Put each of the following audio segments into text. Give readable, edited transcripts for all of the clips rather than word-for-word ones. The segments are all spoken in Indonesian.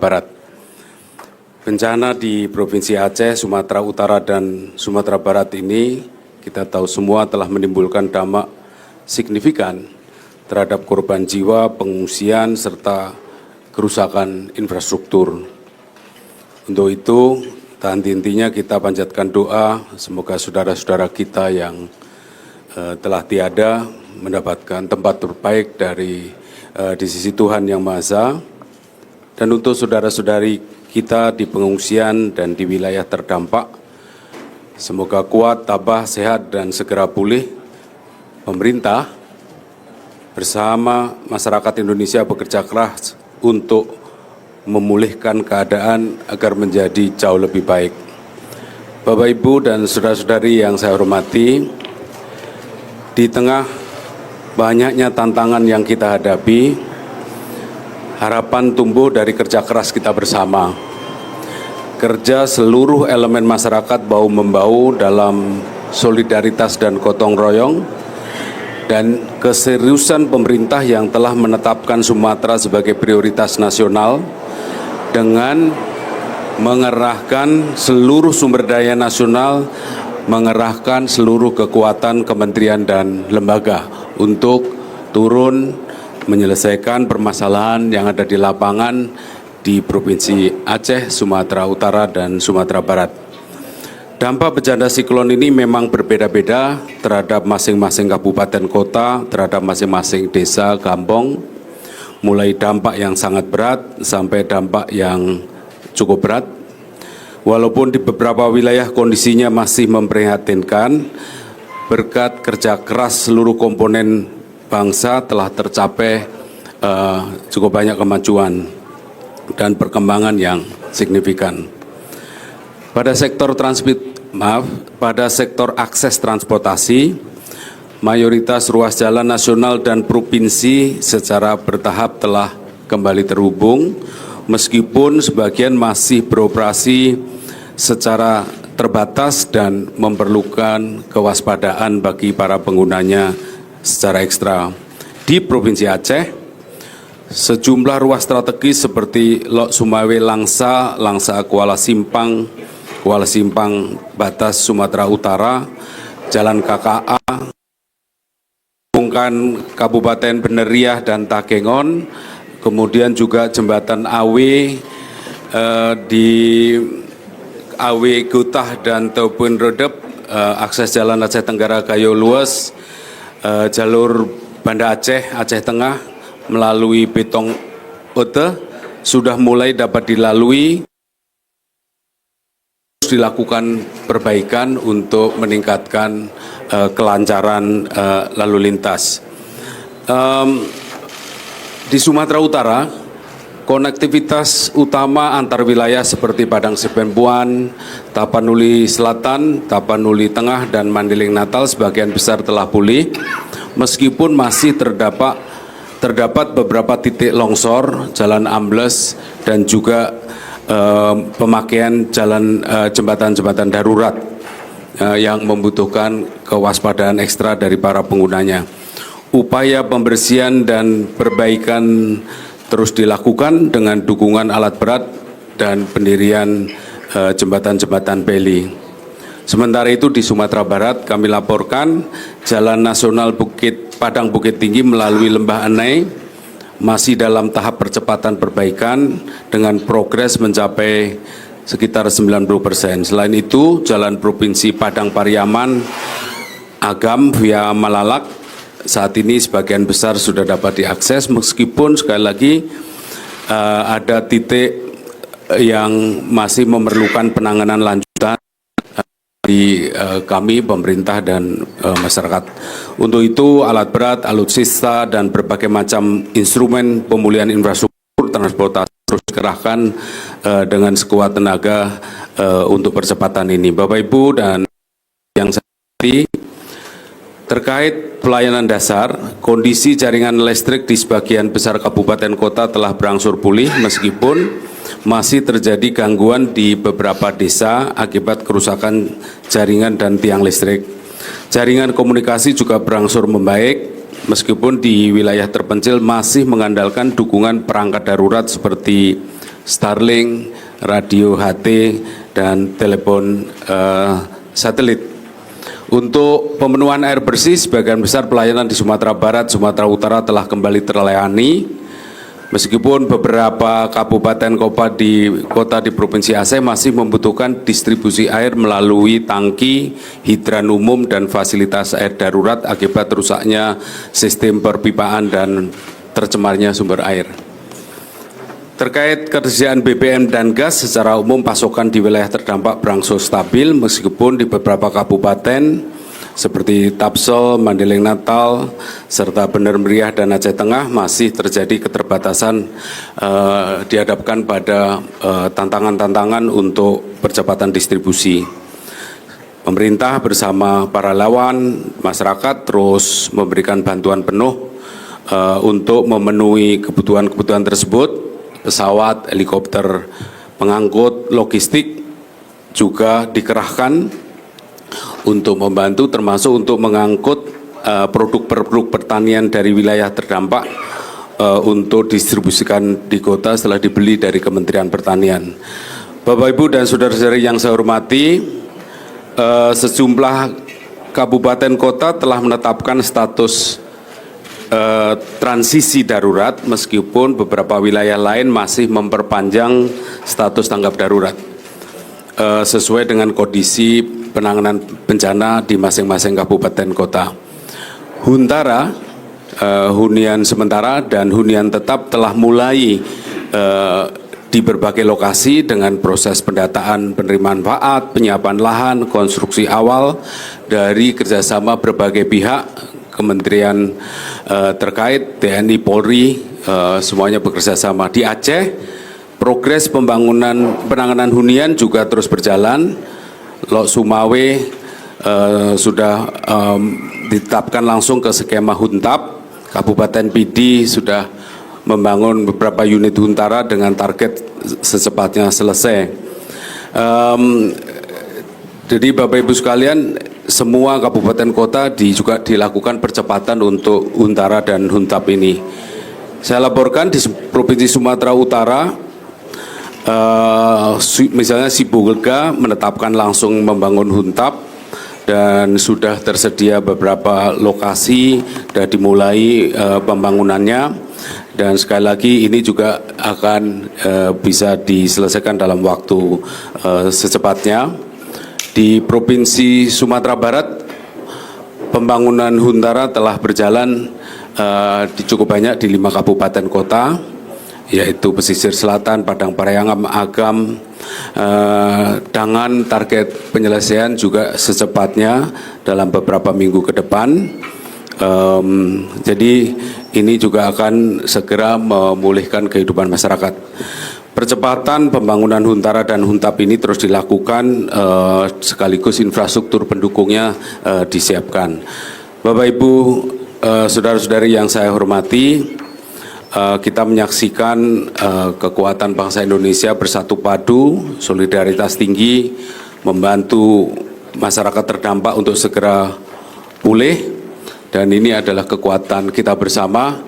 Barat. Bencana di Provinsi Aceh, Sumatera Utara, dan Sumatera Barat ini kita tahu semua telah menimbulkan dampak signifikan terhadap korban jiwa, pengungsian, serta kerusakan infrastruktur. Untuk itu, henti-hentinya kita panjatkan doa, semoga saudara-saudara kita yang telah tiada mendapatkan tempat terbaik di sisi Tuhan Yang Maha Esa. Dan untuk saudara-saudari kita di pengungsian dan di wilayah terdampak, semoga kuat, tabah, sehat, dan segera pulih. Pemerintah bersama masyarakat Indonesia bekerja keras untuk memulihkan keadaan agar menjadi jauh lebih baik. Bapak, Ibu, dan saudara-saudari yang saya hormati, di tengah banyaknya tantangan yang kita hadapi, harapan tumbuh dari kerja keras kita bersama. Kerja seluruh elemen masyarakat bahu-membahu dalam solidaritas dan gotong royong, dan keseriusan pemerintah yang telah menetapkan Sumatera sebagai prioritas nasional dengan mengerahkan seluruh sumber daya nasional, mengerahkan seluruh kekuatan kementerian dan lembaga untuk turun menyelesaikan permasalahan yang ada di lapangan di Provinsi Aceh, Sumatera Utara, dan Sumatera Barat. Dampak bencana siklon ini memang berbeda-beda terhadap masing-masing kabupaten kota, terhadap masing-masing desa, kampung, mulai dampak yang sangat berat sampai dampak yang cukup berat. Walaupun di beberapa wilayah kondisinya masih memprihatinkan, berkat kerja keras seluruh komponen bangsa telah tercapai cukup banyak kemajuan dan perkembangan yang signifikan. Pada sektor akses transportasi, mayoritas ruas jalan nasional dan provinsi secara bertahap telah kembali terhubung, meskipun sebagian masih beroperasi secara terbatas dan memerlukan kewaspadaan bagi para penggunanya secara ekstra. Di Provinsi Aceh, sejumlah ruas strategis seperti Lok Sumawe Langsa, Langsa Kuala Simpang batas Sumatera Utara, Jalan KKA, menghubungkan Kabupaten Beneriah dan Takengon, kemudian juga Jembatan Awe di Awe Gutah dan Tobun Redep, akses Jalan Aceh Tenggara Gayo Lues, jalur Banda Aceh, Aceh Tengah melalui Betong Ote sudah mulai dapat dilalui. Terus dilakukan perbaikan untuk meningkatkan kelancaran lalu lintas. Di Sumatera Utara, konektivitas utama antar wilayah seperti Padang Sepempuan, Tapanuli Selatan, Tapanuli Tengah, dan Mandiling Natal sebagian besar telah pulih, meskipun masih terdapat beberapa titik longsor, jalan ambles, dan juga pemakaian jembatan-jembatan darurat yang membutuhkan kewaspadaan ekstra dari para penggunanya. Upaya pembersihan dan perbaikan terus dilakukan dengan dukungan alat berat dan pendirian jembatan-jembatan beli. Sementara itu di Sumatera Barat kami laporkan Jalan Nasional Padang Bukit Tinggi melalui Lembah Anai masih dalam tahap percepatan perbaikan dengan progres mencapai sekitar 90%. Selain itu, Jalan Provinsi Padang Pariaman Agam via Malalak saat ini sebagian besar sudah dapat diakses, meskipun sekali lagi ada titik yang masih memerlukan penanganan lanjutan di kami, pemerintah, dan masyarakat. Untuk itu, alat berat, alutsista, dan berbagai macam instrumen pemulihan infrastruktur transportasi terus dikerahkan dengan sekuat tenaga untuk percepatan ini. Bapak, Ibu, dan yang saya hormati, terkait pelayanan dasar, kondisi jaringan listrik di sebagian besar kabupaten kota telah berangsur pulih, meskipun masih terjadi gangguan di beberapa desa akibat kerusakan jaringan dan tiang listrik. Jaringan komunikasi juga berangsur membaik, meskipun di wilayah terpencil masih mengandalkan dukungan perangkat darurat seperti Starlink, radio HT, dan telepon satelit. Untuk pemenuhan air bersih, sebagian besar pelayanan di Sumatera Barat, Sumatera Utara telah kembali terlayani. Meskipun beberapa kabupaten kota di Provinsi Aceh masih membutuhkan distribusi air melalui tangki, hidran umum, dan fasilitas air darurat akibat rusaknya sistem perpipaan dan tercemarnya sumber air. Terkait ketersediaan BBM dan gas, secara umum pasokan di wilayah terdampak berangsur stabil meskipun di beberapa kabupaten seperti Tapsel, Mandeling Natal, serta Bener Meriah dan Aceh Tengah masih terjadi keterbatasan dihadapkan pada tantangan-tantangan untuk percepatan distribusi. Pemerintah bersama para relawan, masyarakat terus memberikan bantuan penuh untuk memenuhi kebutuhan-kebutuhan tersebut. Pesawat, helikopter, pengangkut, logistik juga dikerahkan untuk membantu, termasuk untuk mengangkut produk-produk pertanian dari wilayah terdampak untuk distribusikan di kota setelah dibeli dari Kementerian Pertanian. Bapak, Ibu, dan saudara-saudari yang saya hormati, sejumlah kabupaten kota telah menetapkan status transisi darurat meskipun beberapa wilayah lain masih memperpanjang status tanggap darurat sesuai dengan kondisi penanganan bencana di masing-masing kabupaten kota. Huntara, hunian sementara dan hunian tetap telah mulai di berbagai lokasi dengan proses pendataan penerimaan manfaat, penyiapan lahan, konstruksi awal dari kerjasama berbagai pihak, Kementerian terkait, TNI, Polri, semuanya bekerja sama. Di Aceh, progres penanganan hunian juga terus berjalan. Lok Sumawe sudah ditetapkan langsung ke skema Huntap. Kabupaten Pidi sudah membangun beberapa unit Huntara dengan target secepatnya selesai. Jadi Bapak Ibu sekalian, semua kabupaten kota juga dilakukan percepatan untuk Huntara dan Huntap ini. Saya laporkan di Provinsi Sumatera Utara, misalnya Sibolga menetapkan langsung membangun Huntap dan sudah tersedia beberapa lokasi dan dimulai pembangunannya, dan sekali lagi ini juga akan bisa diselesaikan dalam waktu secepatnya. Di Provinsi Sumatera Barat, pembangunan Huntara telah berjalan cukup banyak di 5 kabupaten kota, yaitu Pesisir Selatan, Padang Pariaman, Agam, dengan target penyelesaian juga secepatnya dalam beberapa minggu ke depan. Jadi ini juga akan segera memulihkan kehidupan masyarakat. Percepatan pembangunan Huntara dan Huntap ini terus dilakukan sekaligus infrastruktur pendukungnya disiapkan. Bapak, Ibu, saudara-saudari yang saya hormati, kita menyaksikan kekuatan bangsa Indonesia bersatu padu, solidaritas tinggi, membantu masyarakat terdampak untuk segera pulih, dan ini adalah kekuatan kita bersama,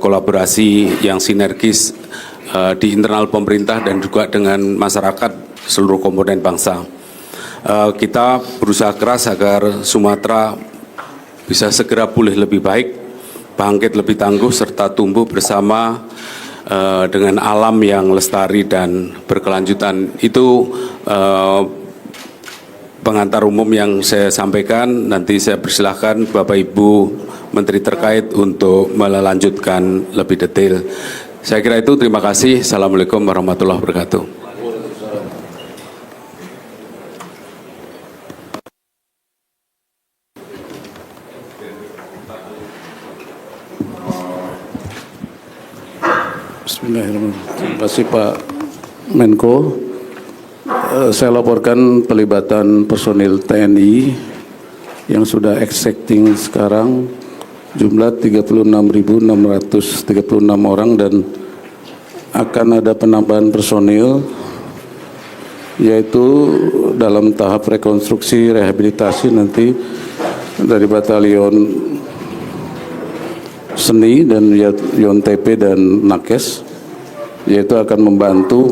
kolaborasi yang sinergis di internal pemerintah dan juga dengan masyarakat seluruh komponen bangsa. Kita berusaha keras agar Sumatera bisa segera pulih lebih baik, bangkit lebih tangguh, serta tumbuh bersama dengan alam yang lestari dan berkelanjutan. Itu pengantar umum yang saya sampaikan. Nanti saya persilahkan Bapak Ibu Menteri terkait untuk melanjutkan lebih detail. Saya kira itu, terima kasih. Assalamualaikum warahmatullahi wabarakatuh. Bismillahirrahmanirrahim. Terima kasih Pak Menko. Saya laporkan pelibatan personil TNI yang sudah executing sekarang jumlah 36.636 orang, dan akan ada penambahan personil yaitu dalam tahap rekonstruksi rehabilitasi nanti dari batalion Seni dan Yon TP dan Nakes. yaitu akan membantu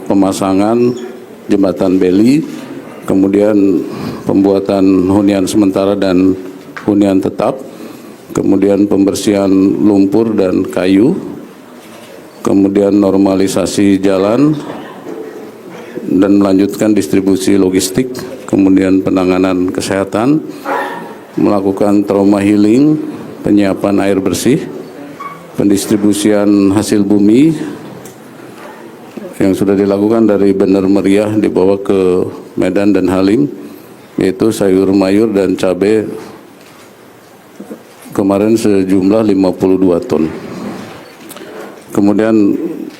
pemasangan jembatan beli, kemudian pembuatan hunian sementara dan hunian tetap, kemudian pembersihan lumpur dan kayu, kemudian normalisasi jalan, dan melanjutkan distribusi logistik, kemudian penanganan kesehatan, melakukan trauma healing, penyiapan air bersih, pendistribusian hasil bumi yang sudah dilakukan dari Bener Meriah dibawa ke Medan dan Halim, yaitu sayur mayur dan cabai kemarin sejumlah 52 ton. Kemudian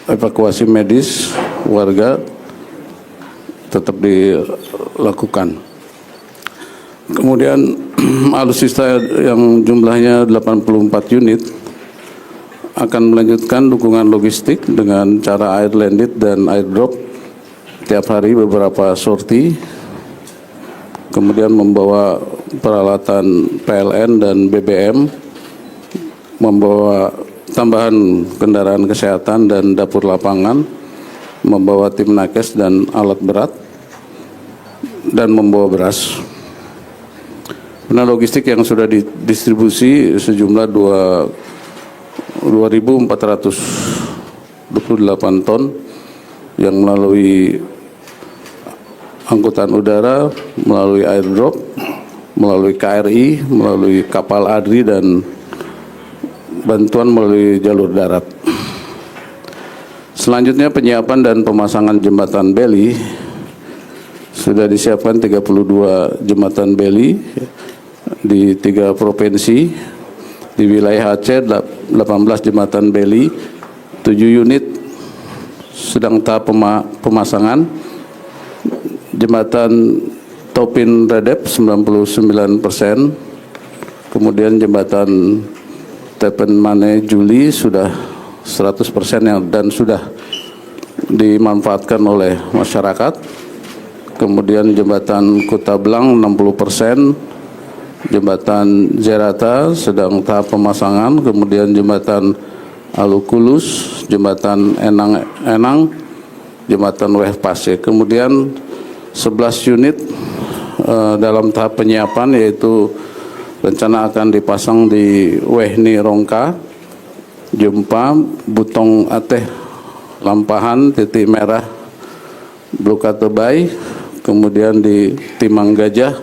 evakuasi medis warga tetap dilakukan. Kemudian alutsista yang jumlahnya 84 unit akan melanjutkan dukungan logistik dengan cara air landed dan airdrop tiap hari beberapa sorti, kemudian membawa peralatan PLN dan BBM, membawa tambahan kendaraan kesehatan dan dapur lapangan, membawa tim nakes dan alat berat, dan membawa beras. Nah, logistik yang sudah didistribusi sejumlah 2.428 ton yang melalui angkutan udara, melalui airdrop, melalui KRI, melalui kapal ADRI, dan bantuan melalui jalur darat. Selanjutnya penyiapan dan pemasangan jembatan beli. Sudah disiapkan 32 jembatan beli di 3 provinsi. Di wilayah Aceh 18 jembatan beli, 7 unit sedang tahap pemasangan. Jembatan Topin Redep 99%, kemudian jembatan Tepen Mane Juli sudah 100% dan sudah dimanfaatkan oleh masyarakat. Kemudian jembatan Kota Blang 60%, jembatan Zerata sedang tahap pemasangan, kemudian jembatan Alukulus, jembatan Enang, jembatan Weh Pasir. Kemudian 11 unit dalam tahap penyiapan, yaitu rencana akan dipasang di Wehni Rongka, Jumpa, Butong Ateh, Lampahan, Titik Merah, Blukatebay, kemudian di Timang Gajah,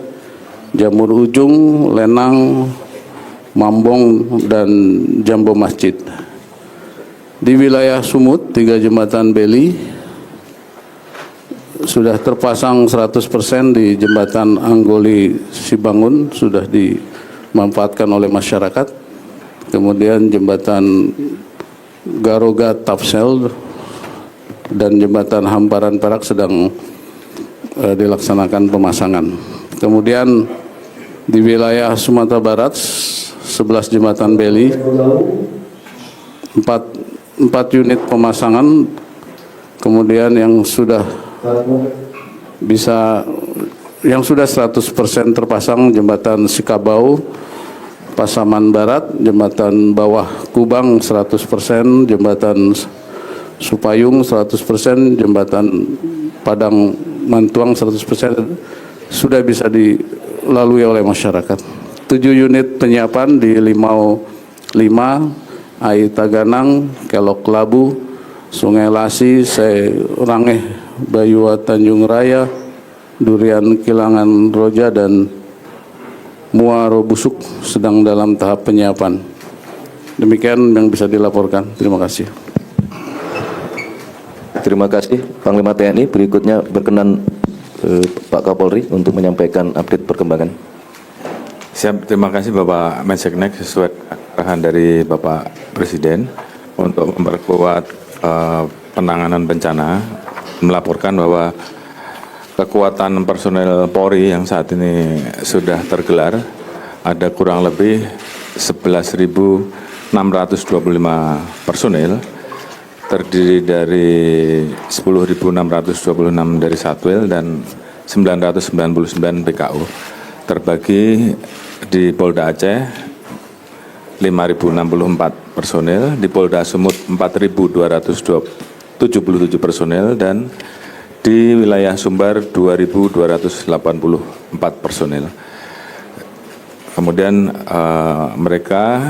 Jamur Ujung, Lenang, Mambong, dan Jambo Masjid. Di wilayah Sumut, 3 jembatan beli sudah terpasang 100%. Di jembatan Anggoli Sibangun sudah dimanfaatkan oleh masyarakat. Kemudian jembatan Garoga Tapsel dan jembatan Hamparan Perak sedang dilaksanakan pemasangan. Kemudian di wilayah Sumatera Barat 11 jembatan beli, 4 unit pemasangan. Kemudian yang sudah 100% terpasang jembatan Sikabau, Pasaman Barat, jembatan Bawah Kubang 100%, jembatan Supayung 100%, jembatan Padang Mantuang 100%. Sudah bisa dilalui oleh masyarakat. 7 unit penyiapan di Limau 5, Ai Taganang, Kelok Labu, Sungai Lasi, Rangeh, Bayua Tanjung Raya, Durian Kilangan Roja, dan Muaro Busuk sedang dalam tahap penyiapan. Demikian yang bisa dilaporkan. Terima kasih. Terima kasih Panglima TNI. Berikutnya berkenan Pak Kapolri untuk menyampaikan update perkembangan. Siap, terima kasih Bapak Menseknek, sesuai arahan dari Bapak Presiden untuk memperkuat penanganan bencana, melaporkan bahwa kekuatan personel Polri yang saat ini sudah tergelar ada kurang lebih 11.625 personel, terdiri dari 10.626 dari Satwil dan 999 PKU, terbagi di Polda Aceh 5.064 personel, di Polda Sumut 4.202 77 personel dan di wilayah Sumbar 2.284 personel. Kemudian mereka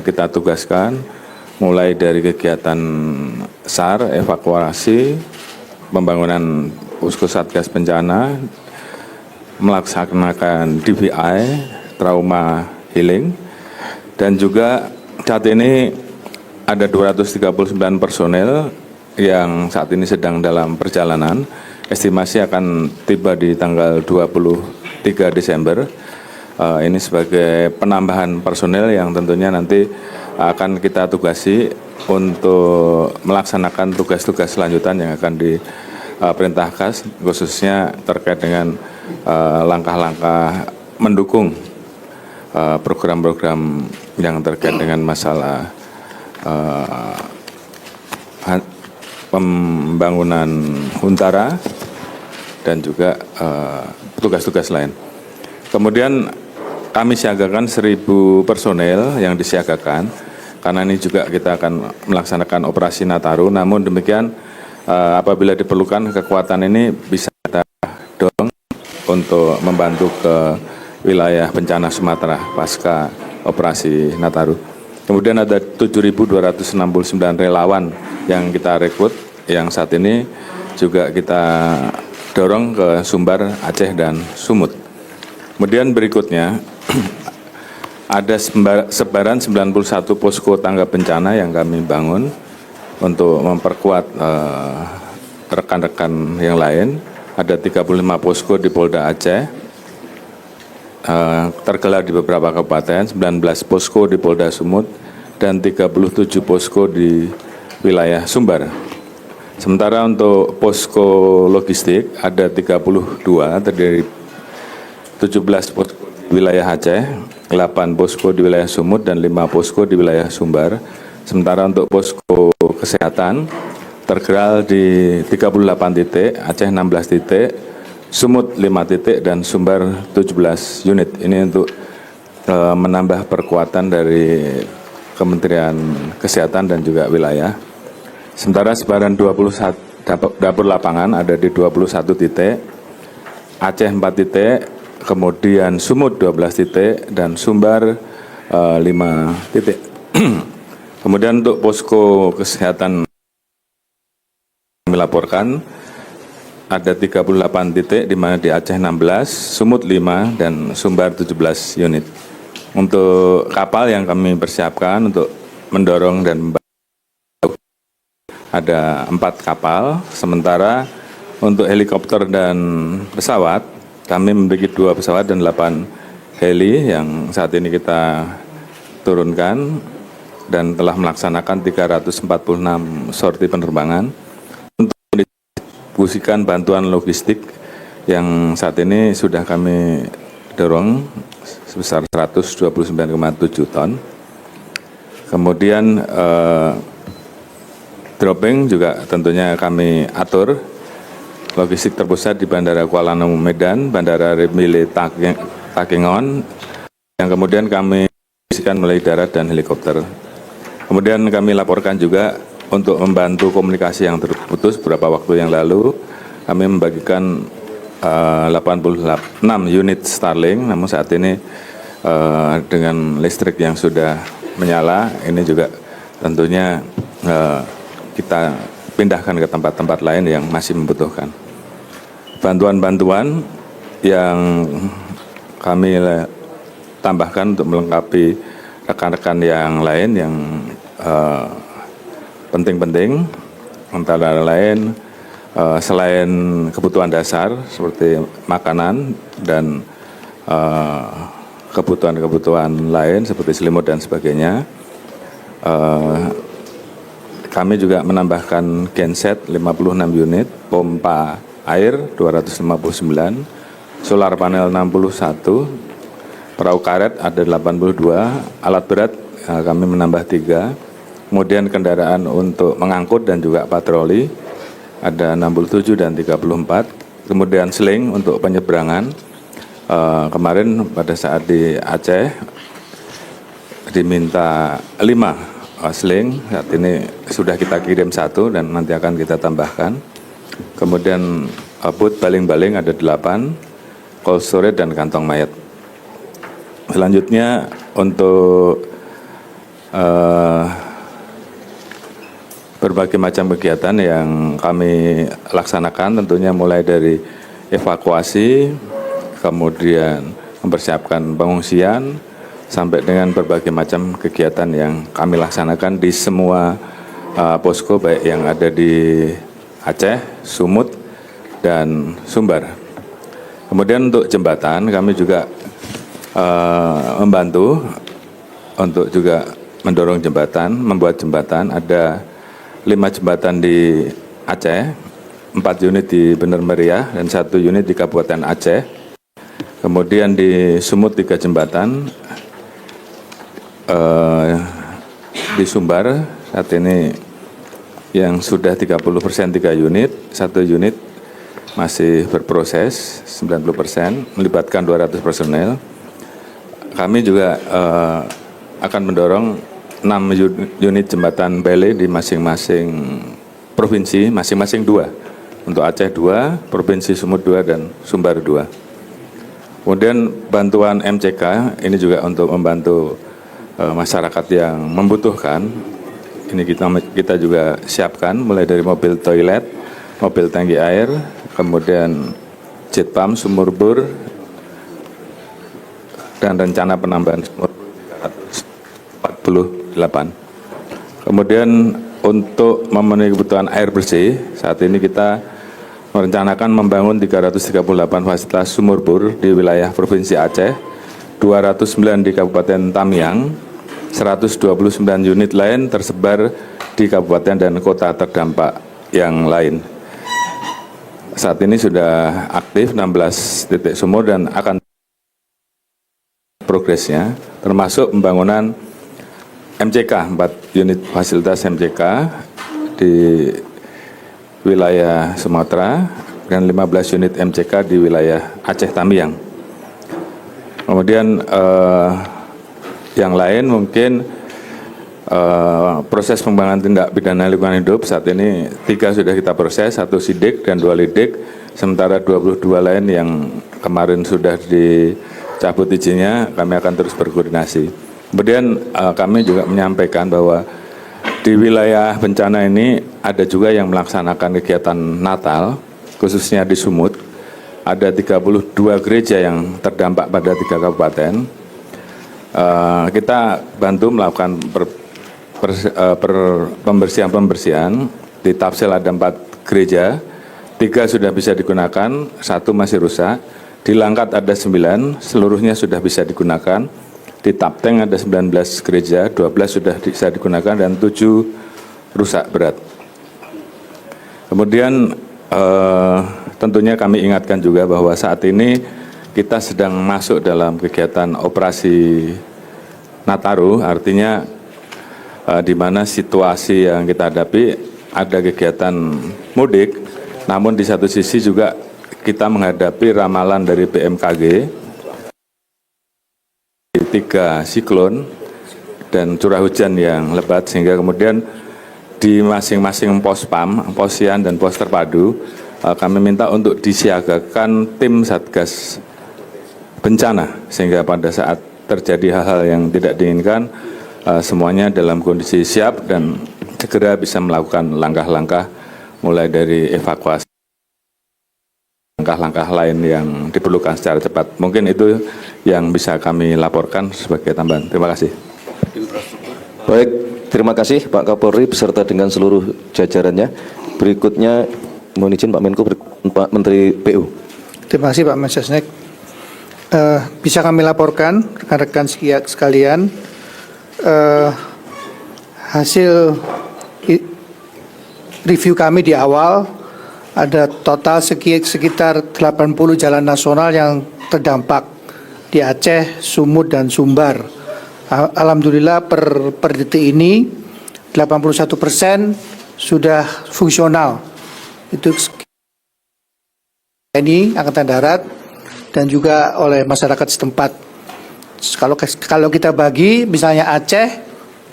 kita tugaskan mulai dari kegiatan SAR, evakuasi, pembangunan posko satgas bencana, melaksanakan DVI, trauma healing, dan juga saat ini ada 239 personel yang saat ini sedang dalam perjalanan. Estimasi akan tiba di tanggal 23 Desember. Ini sebagai penambahan personel yang tentunya nanti akan kita tugasi untuk melaksanakan tugas-tugas selanjutan yang akan diperintahkan, khususnya terkait dengan langkah-langkah mendukung program-program yang terkait dengan masalah pembangunan Huntara dan juga tugas-tugas lain. Kemudian kami siagakan 1.000 personel yang disiagakan karena ini juga kita akan melaksanakan operasi Nataru. Namun demikian apabila diperlukan kekuatan ini bisa kita dorong untuk membantu ke wilayah bencana Sumatera pasca operasi Nataru. Kemudian ada 7.269 relawan yang kita rekrut yang saat ini juga kita dorong ke Sumbar, Aceh, dan Sumut. Kemudian berikutnya ada sebaran 91 posko tanggap bencana yang kami bangun untuk memperkuat rekan-rekan yang lain. Ada 35 posko di Polda Aceh, tergelar di beberapa kabupaten, 19 posko di Polda Sumut, dan 37 posko di wilayah Sumbar. Sementara untuk posko logistik ada 32, terdiri 17 posko di wilayah Aceh, 8 posko di wilayah Sumut, dan 5 posko di wilayah Sumbar. Sementara untuk posko kesehatan tergerak di 38 titik, Aceh 16 titik, Sumut 5 titik, dan Sumbar 17 unit. Ini untuk menambah perkuatan dari Kementerian Kesehatan dan juga wilayah. Sementara sebaran 21 dapur lapangan ada di 21 titik, Aceh 4 titik, kemudian Sumut 12 titik, dan Sumbar 5 titik. Kemudian untuk posko kesehatan kami laporkan ada 38 titik, di mana di Aceh 16, Sumut 5, dan Sumbar 17 unit. Untuk kapal yang kami persiapkan untuk mendorong dan membantu ada 4 kapal, sementara untuk helikopter dan pesawat kami memiliki 2 pesawat dan 8 heli yang saat ini kita turunkan dan telah melaksanakan 346 sorti penerbangan untuk mendistribusikan bantuan logistik yang saat ini sudah kami dorong sebesar 129,7 ton. Kemudian dropping juga tentunya kami atur. Logistik terpusat di Bandara Kuala Namu Medan, Bandara Remile Takengon, yang kemudian kami distribusikan melalui darat dan helikopter. Kemudian kami laporkan juga untuk membantu komunikasi yang terputus beberapa waktu yang lalu, kami membagikan 86 unit Starlink, namun saat ini dengan listrik yang sudah menyala, ini juga tentunya kita pindahkan ke tempat-tempat lain yang masih membutuhkan. Bantuan-bantuan yang kami tambahkan untuk melengkapi rekan-rekan yang lain yang penting-penting, antara lain selain kebutuhan dasar seperti makanan dan kebutuhan-kebutuhan lain seperti selimut dan sebagainya, kami juga menambahkan genset 56 unit, pompa air 259, solar panel 61, perahu karet ada 82, alat berat kami menambah 3, kemudian kendaraan untuk mengangkut dan juga patroli ada 67 dan 34, kemudian seling untuk penyeberangan. Kemarin pada saat di Aceh diminta 5 sling, saat ini sudah kita kirim 1 dan nanti akan kita tambahkan. Kemudian booth baling-baling ada 8, cold storage dan kantong mayat. Selanjutnya untuk berbagai macam kegiatan yang kami laksanakan, tentunya mulai dari evakuasi, kemudian mempersiapkan pengungsian, sampai dengan berbagai macam kegiatan yang kami laksanakan di semua posko, baik yang ada di Aceh, Sumut, dan Sumbar. Kemudian untuk jembatan, kami juga membantu untuk juga mendorong jembatan, membuat jembatan. Ada 5 jembatan di Aceh, 4 unit di Bener Meriah, dan 1 unit di Kabupaten Aceh. Kemudian di Sumut 3 jembatan, di Sumbar saat ini yang sudah 30% 3 unit, 1 unit masih berproses 90%, melibatkan 200 personel. Kami juga akan mendorong 6 unit jembatan bele di masing-masing provinsi, masing-masing 2. Untuk Aceh 2, Provinsi Sumut 2, dan Sumbar 2. Kemudian bantuan MCK, ini juga untuk membantu masyarakat yang membutuhkan. Ini kita juga siapkan, mulai dari mobil toilet, mobil tangki air, kemudian jet pump, sumur bor, dan rencana penambahan sumur 348. Kemudian untuk memenuhi kebutuhan air bersih, saat ini kita merencanakan membangun 338 fasilitas sumur bor di wilayah Provinsi Aceh, 209 di Kabupaten Tamiang, 129 unit lain tersebar di kabupaten dan kota terdampak yang lain. Saat ini sudah aktif 16 titik sumur dan akan progresnya, termasuk pembangunan MCK, 4 unit fasilitas MCK di wilayah Sumatera dan 15 unit MCK di wilayah Aceh Tamiang. Kemudian yang lain mungkin proses pengembangan tindak pidana lingkungan hidup saat ini 3 sudah kita proses, 1 sidik dan 2 lidik, sementara 22 lain yang kemarin sudah dicabut izinnya, kami akan terus berkoordinasi. Kemudian kami juga menyampaikan bahwa di wilayah bencana ini ada juga yang melaksanakan kegiatan Natal, khususnya di Sumut. Ada 32 gereja yang terdampak pada 3 kabupaten. Kita bantu melakukan pembersihan. Di Tapsel ada 4 gereja, 3 sudah bisa digunakan, 1 masih rusak. Di Langkat ada 9, seluruhnya sudah bisa digunakan. Di Tapteng ada 19 gereja, 12 sudah bisa digunakan dan 7 rusak berat. Kemudian tentunya kami ingatkan juga bahwa saat ini kita sedang masuk dalam kegiatan operasi Nataru, artinya di mana situasi yang kita hadapi ada kegiatan mudik, namun di satu sisi juga kita menghadapi ramalan dari BMKG, 3 siklon dan curah hujan yang lebat, sehingga kemudian di masing-masing pos PAM, posian dan pos terpadu, kami minta untuk disiagakan tim Satgas bencana, sehingga pada saat terjadi hal-hal yang tidak diinginkan, semuanya dalam kondisi siap dan segera bisa melakukan langkah-langkah mulai dari evakuasi, langkah-langkah lain yang diperlukan secara cepat. Mungkin itu yang bisa kami laporkan sebagai tambahan. Terima kasih. Baik, terima kasih Pak Kapolri beserta dengan seluruh jajarannya. Berikutnya mohon izin Pak Menko, Pak Menteri PU. Terima kasih Pak Mensesnek. Bisa kami laporkan rekan-rekan sekalian, hasil review kami di awal ada total sekitar 80 jalan nasional yang terdampak di Aceh, Sumut, dan Sumbar. Alhamdulillah per detik ini 81% sudah fungsional. Itu TNI Angkatan Darat dan juga oleh masyarakat setempat. Kalau kita bagi, misalnya Aceh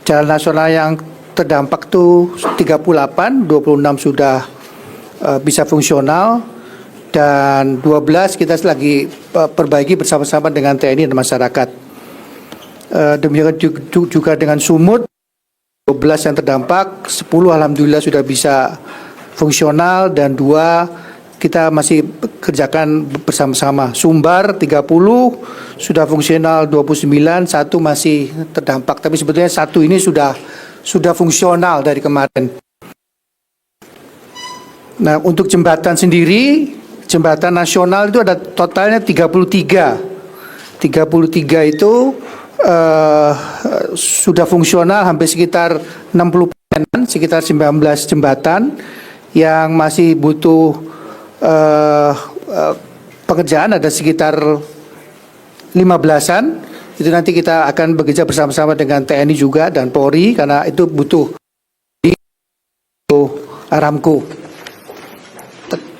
jalan nasional yang terdampak itu 38, 26 sudah bisa fungsional, dan 12 kita lagi perbaiki bersama-sama dengan TNI dan masyarakat. Demikian juga dengan Sumut, 12 yang terdampak, 10 alhamdulillah sudah bisa fungsional, dan 2 kita masih kerjakan bersama-sama. Sumbar 30 sudah fungsional 29, 1 masih terdampak. Tapi sebetulnya 1 ini sudah fungsional dari kemarin. Nah, untuk jembatan sendiri, jembatan nasional itu ada totalnya 33. 33 itu sudah fungsional hampir sekitar 60%, sekitar 19 jembatan yang masih butuh pekerjaan ada sekitar 15-an. Itu nanti kita akan bekerja bersama-sama dengan TNI juga dan Polri karena itu butuh Aramco.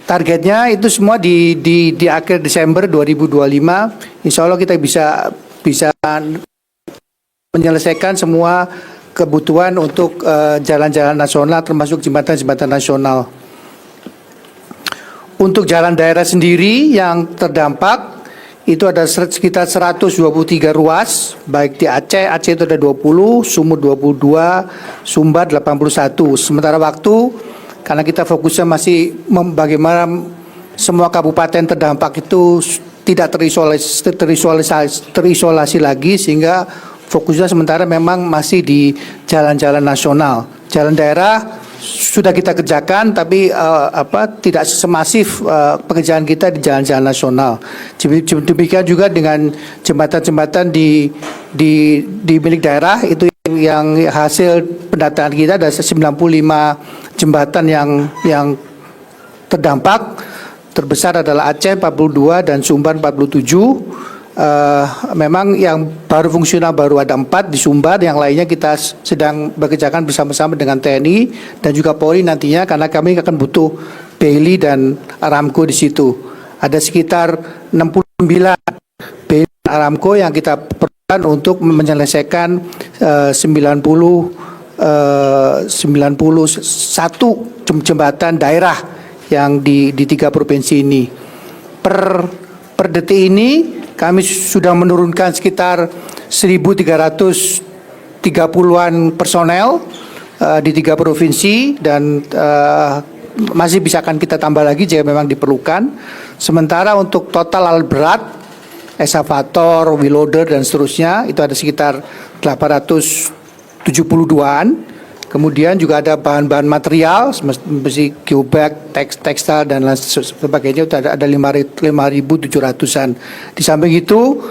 Targetnya itu semua di akhir Desember 2025, insya Allah kita bisa menyelesaikan semua kebutuhan untuk jalan-jalan nasional termasuk jembatan-jembatan nasional. Untuk jalan daerah sendiri yang terdampak itu ada sekitar 123 ruas, baik di Aceh itu ada 20, Sumut 22, Sumbar 81. Sementara waktu karena kita fokusnya masih bagaimana semua kabupaten terdampak itu tidak terisolasi lagi, sehingga fokusnya sementara memang masih di jalan-jalan nasional. Jalan daerah sudah kita kerjakan, tapi tidak semasif pekerjaan kita di jalan-jalan nasional. Demikian juga dengan jembatan-jembatan di milik daerah itu yang hasil pendataan kita ada 95 jembatan yang terdampak. Terbesar adalah Aceh 42 dan Sumbar 47. Memang yang baru fungsional baru ada 4 di Sumbar, yang lainnya kita sedang bekerjakan bersama-sama dengan TNI dan juga Polri nantinya, karena kami akan butuh Bailey dan Aramco di situ. Ada sekitar 69 Bailey dan Aramco yang kita perlukan untuk menyelesaikan 91 jembatan daerah yang di 3 provinsi ini. Per detik ini kami sudah menurunkan sekitar 1.330-an personel di 3 provinsi, dan masih bisa akan kita tambah lagi jika memang diperlukan. Sementara untuk total alat berat, eskavator, wheel loader dan seterusnya itu ada sekitar 872-an. Kemudian juga ada bahan-bahan material seperti geobag, tekstil dan lain sebagainya, itu ada 5.700-an. Di samping itu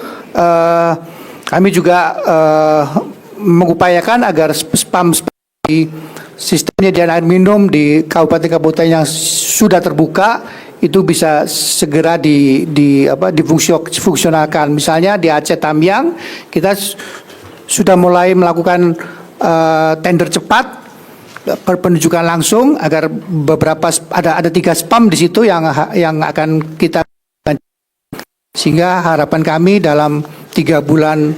kami juga mengupayakan agar spam di sistem penyediaan air minum di kabupaten-kabupaten yang sudah terbuka itu bisa segera difungsionalkan. Misalnya di Aceh Tamiang kita sudah mulai melakukan tender cepat penunjukan langsung agar beberapa ada 3 spam di situ yang akan kita, sehingga harapan kami dalam 3 bulan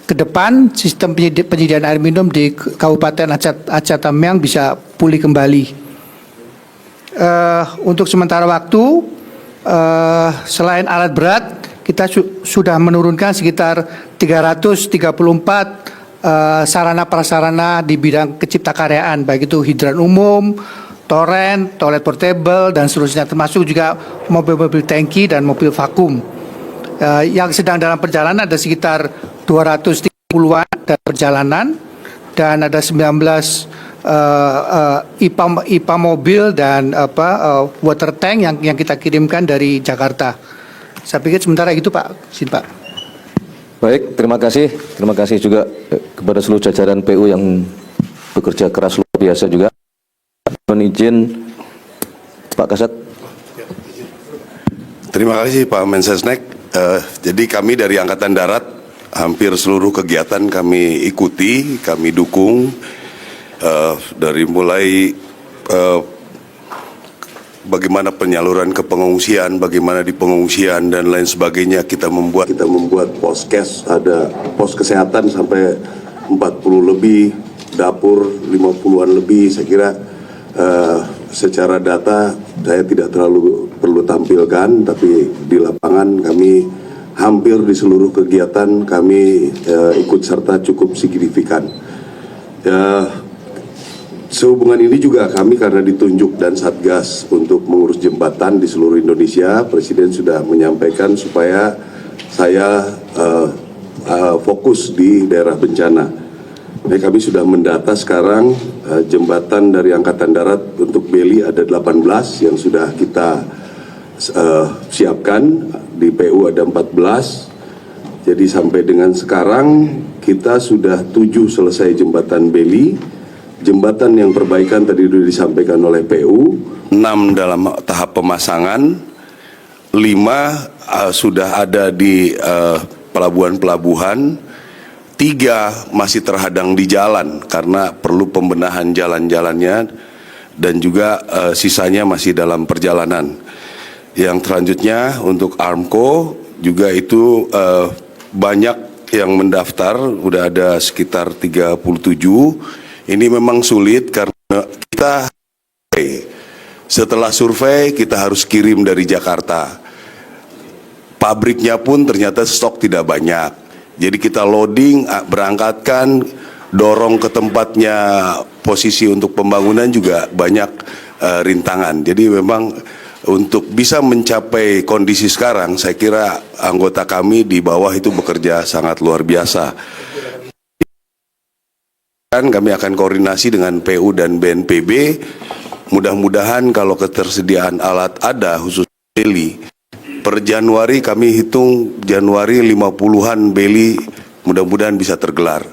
ke depan sistem penyediaan air minum di Kabupaten Aceh Tamiang bisa pulih kembali. Untuk sementara waktu selain alat berat kita sudah menurunkan sekitar 334 sarana prasarana di bidang keciptakaryaan, baik itu hidran umum, toren, toilet portable dan seterusnya, termasuk juga mobil-mobil tangki dan mobil vakum. Yang sedang dalam perjalanan ada sekitar 230-an dalam perjalanan, dan ada 19 IPA mobil dan water tank yang kita kirimkan dari Jakarta. Saya pikir sementara itu Pak. Sini Pak. Baik, terima kasih juga kepada seluruh jajaran PU yang bekerja keras luar biasa juga. Mohon izin Pak Kasat. Terima kasih Pak Mensesnek. Jadi kami dari Angkatan Darat hampir seluruh kegiatan kami ikuti, kami dukung, dari mulai bagaimana penyaluran ke pengungsian, bagaimana di pengungsian dan lain sebagainya kita membuat poskes, ada pos kesehatan sampai 40 lebih, dapur 50-an lebih. Saya kira secara data saya tidak terlalu perlu tampilkan, tapi di lapangan kami hampir di seluruh kegiatan kami ikut serta cukup signifikan. Sehubungan ini juga kami karena ditunjuk dan Satgas untuk mengurus jembatan di seluruh Indonesia, Presiden sudah menyampaikan supaya saya fokus di daerah bencana. Jadi kami sudah mendata sekarang jembatan dari Angkatan Darat untuk Beli ada 18 yang sudah kita siapkan, di PU ada 14. Jadi sampai dengan sekarang kita sudah 7 selesai jembatan Beli. Jembatan yang perbaikan tadi sudah disampaikan oleh PU, 6 dalam tahap pemasangan, 5 sudah ada di pelabuhan-pelabuhan, 3 masih terhadang di jalan karena perlu pembenahan jalan-jalannya, dan juga sisanya masih dalam perjalanan. Yang selanjutnya untuk Armco juga itu banyak yang mendaftar, udah ada sekitar 37. Ini memang sulit karena kita setelah survei kita harus kirim dari Jakarta. Pabriknya pun ternyata stok tidak banyak. Jadi kita loading, berangkatkan, dorong ke tempatnya, posisi untuk pembangunan juga banyak rintangan. Jadi memang untuk bisa mencapai kondisi sekarang, saya kira anggota kami di bawah itu bekerja sangat luar biasa. Kami akan koordinasi dengan PU dan BNPB. Mudah-mudahan kalau ketersediaan alat ada, khusus Beli, per Januari kami hitung Januari 50-an Beli mudah-mudahan bisa tergelar.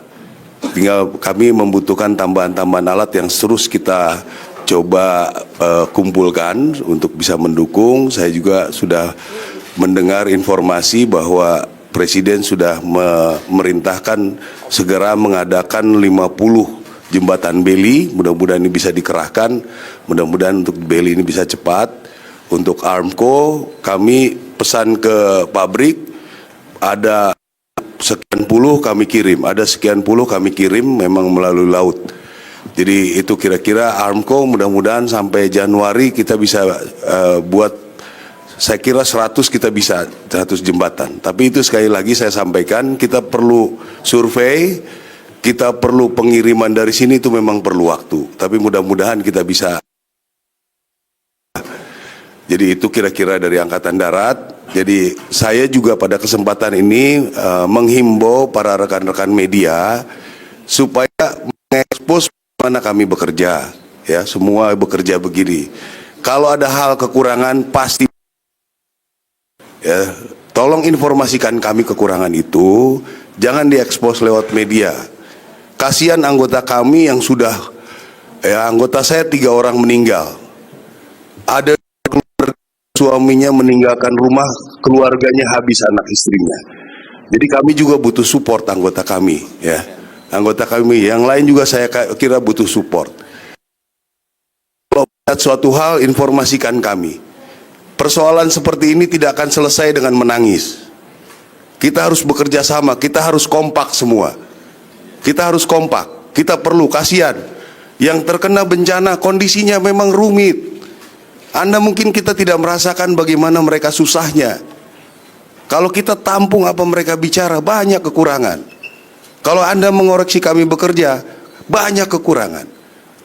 Tinggal kami membutuhkan tambahan-tambahan alat yang terus kita coba kumpulkan untuk bisa mendukung. Saya juga sudah mendengar informasi bahwa Presiden sudah memerintahkan segera mengadakan 50 jembatan Beli. Mudah-mudahan ini bisa dikerahkan, mudah-mudahan untuk Beli ini bisa cepat. Untuk Armco kami pesan ke pabrik, ada sekian puluh kami kirim, ada sekian puluh kami kirim memang melalui laut. Jadi itu kira-kira Armco mudah-mudahan sampai Januari kita bisa buat, saya kira 100 kita bisa, 100 jembatan. Tapi itu sekali lagi saya sampaikan, kita perlu survei, kita perlu pengiriman dari sini, itu memang perlu waktu. Tapi mudah-mudahan kita bisa. Jadi itu kira-kira dari Angkatan Darat. Jadi saya juga pada kesempatan ini menghimbau para rekan-rekan media supaya mengekspos mana kami bekerja. Ya, semua bekerja begini. Kalau ada hal kekurangan pasti. Ya, tolong informasikan kami kekurangan itu, jangan diekspos lewat media. Kasihan anggota kami yang sudah, anggota saya 3 orang meninggal. Ada suaminya meninggalkan rumah, keluarganya habis anak istrinya. Jadi kami juga butuh support anggota kami, ya. Anggota kami yang lain juga saya kira butuh support. Kalau lihat suatu hal, informasikan kami. Persoalan seperti ini tidak akan selesai dengan menangis. Kita harus bekerja sama, kita harus kompak semua. Kita harus kompak, kita perlu, kasihan. Yang terkena bencana kondisinya memang rumit. Anda mungkin kita tidak merasakan bagaimana mereka susahnya. Kalau kita tampung apa mereka bicara, banyak kekurangan. Kalau Anda mengoreksi kami bekerja, banyak kekurangan.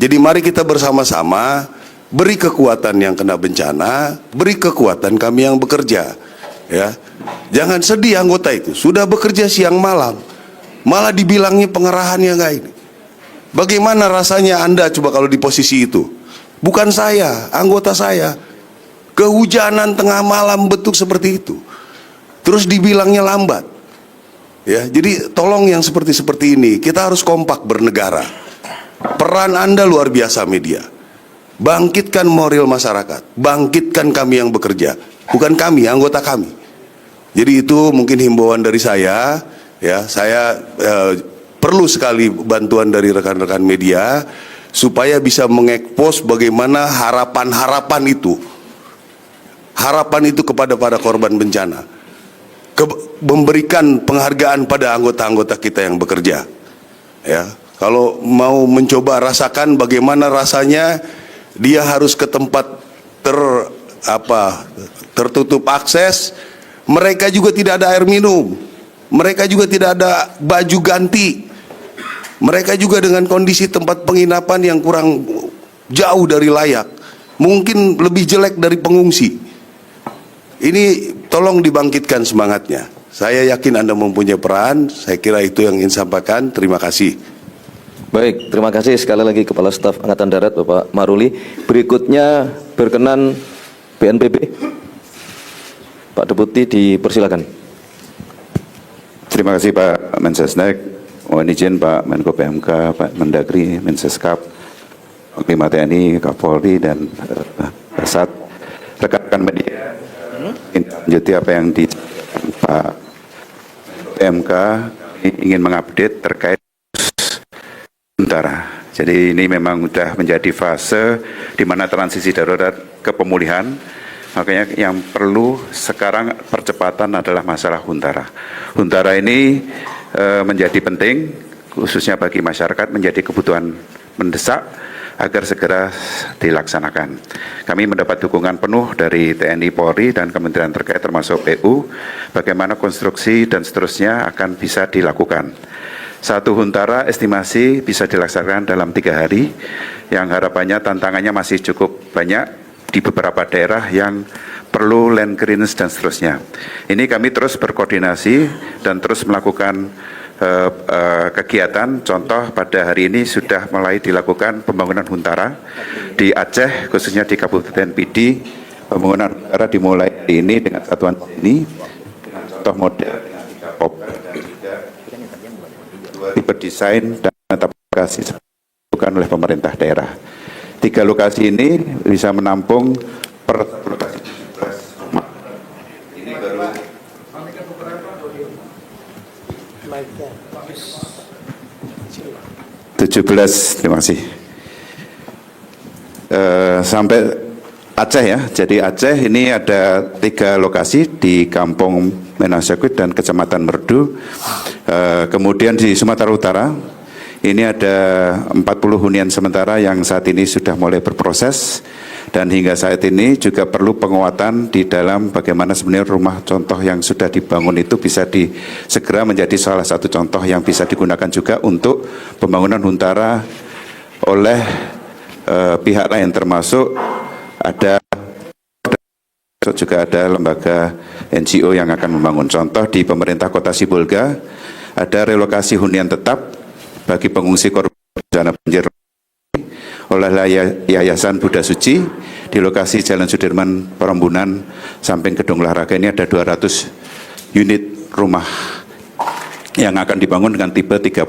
Jadi mari kita bersama-sama beri kekuatan yang kena bencana, beri kekuatan kami yang bekerja. Ya, jangan sedih anggota itu sudah bekerja siang malam, malah dibilangnya pengerahannya nggak ini. Bagaimana rasanya Anda coba kalau di posisi itu? Bukan saya, anggota saya. Kehujanan tengah malam betul seperti itu. Terus dibilangnya lambat. Ya, jadi tolong yang seperti ini kita harus kompak bernegara. Peran Anda luar biasa media. Bangkitkan moral masyarakat, bangkitkan kami yang bekerja, bukan kami, anggota kami. Jadi itu mungkin himbauan dari saya, ya. Saya perlu sekali bantuan dari rekan-rekan media supaya bisa mengekspos bagaimana harapan itu kepada para korban bencana, memberikan penghargaan pada anggota-anggota kita yang bekerja. Ya, kalau mau mencoba rasakan bagaimana rasanya, dia harus ke tempat tertutup akses. Mereka juga tidak ada air minum, mereka juga tidak ada baju ganti, mereka juga dengan kondisi tempat penginapan yang kurang jauh dari layak, mungkin lebih jelek dari pengungsi. Ini tolong dibangkitkan semangatnya. Saya yakin Anda mempunyai peran. Saya kira itu yang ingin sampaikan. Terima kasih. Baik, terima kasih sekali lagi Kepala Staf Angkatan Darat Bapak Maruli. Berikutnya berkenan BNPB. Pak Deputi dipersilakan. Terima kasih Pak Mensesnek. Mohon izin Pak Menko PMK, Pak Mendagri, Menseskap, Panglima TNI, Kapolri, dan Kasat, rekan-rekan media. Lanjuti apa yang di Pak PMK, kami ingin mengupdate terkait Huntara. Jadi ini memang sudah menjadi fase di mana transisi darurat ke pemulihan. Makanya yang perlu sekarang percepatan adalah masalah Huntara. Huntara ini menjadi penting, khususnya bagi masyarakat, menjadi kebutuhan mendesak agar segera dilaksanakan. Kami mendapat dukungan penuh dari TNI, Polri, dan kementerian terkait termasuk PU, bagaimana konstruksi dan seterusnya akan bisa dilakukan. Satu Huntara estimasi bisa dilaksanakan dalam 3 hari, yang harapannya tantangannya masih cukup banyak di beberapa daerah yang perlu land clearance dan seterusnya. Ini kami terus berkoordinasi dan terus melakukan kegiatan. Contoh pada hari ini sudah mulai dilakukan pembangunan Huntara di Aceh, khususnya di Kabupaten Pidi. Pembangunan Huntara dimulai hari ini dengan satuan ini, dengan contoh model dengan 3 koper dan juga 2 tipe desain dan lokasi dilakukan oleh pemerintah daerah. 3 lokasi ini bisa menampung per lokasi 17 rumah. Ini baru 17, terima kasih. Sampai Aceh ya. Jadi Aceh ini ada 3 lokasi di Kampung Menasakwit dan Kecamatan Merdu. Kemudian di Sumatera Utara ini ada 40 hunian sementara yang saat ini sudah mulai berproses, dan hingga saat ini juga perlu penguatan di dalam bagaimana sebenarnya rumah contoh yang sudah dibangun itu bisa segera menjadi salah satu contoh yang bisa digunakan juga untuk pembangunan Huntara oleh pihak lain, termasuk ada juga ada lembaga NGO yang akan membangun. Contoh di pemerintah Kota Sibolga ada relokasi hunian tetap bagi pengungsi korban bencana banjir oleh Yayasan Buddha Suci di lokasi Jalan Sudirman, Perambunan, samping Gedung Olahraga. Ini ada 200 unit rumah yang akan dibangun dengan tipe 36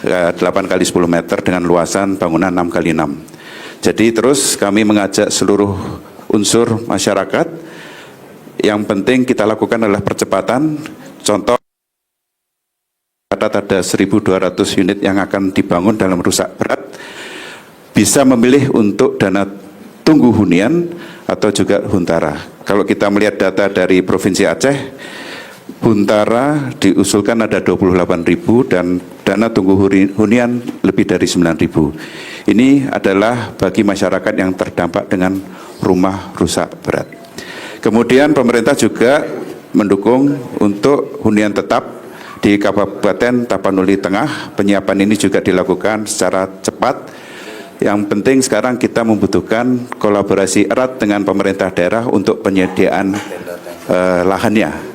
8 kali 10 meter dengan luasan bangunan 6 kali 6. Jadi terus kami mengajak seluruh unsur masyarakat, yang penting kita lakukan adalah percepatan. Contoh ada 1.200 unit yang akan dibangun dalam rusak berat, bisa memilih untuk dana tunggu hunian atau juga Huntara. Kalau kita melihat data dari Provinsi Aceh, Huntara diusulkan ada 28.000 dan dana tunggu hunian lebih dari 9.000. Ini adalah bagi masyarakat yang terdampak dengan rumah rusak berat. Kemudian pemerintah juga mendukung untuk hunian tetap di Kabupaten Tapanuli Tengah. Penyiapan ini juga dilakukan secara cepat. Yang penting sekarang kita membutuhkan kolaborasi erat dengan pemerintah daerah untuk penyediaan lahannya.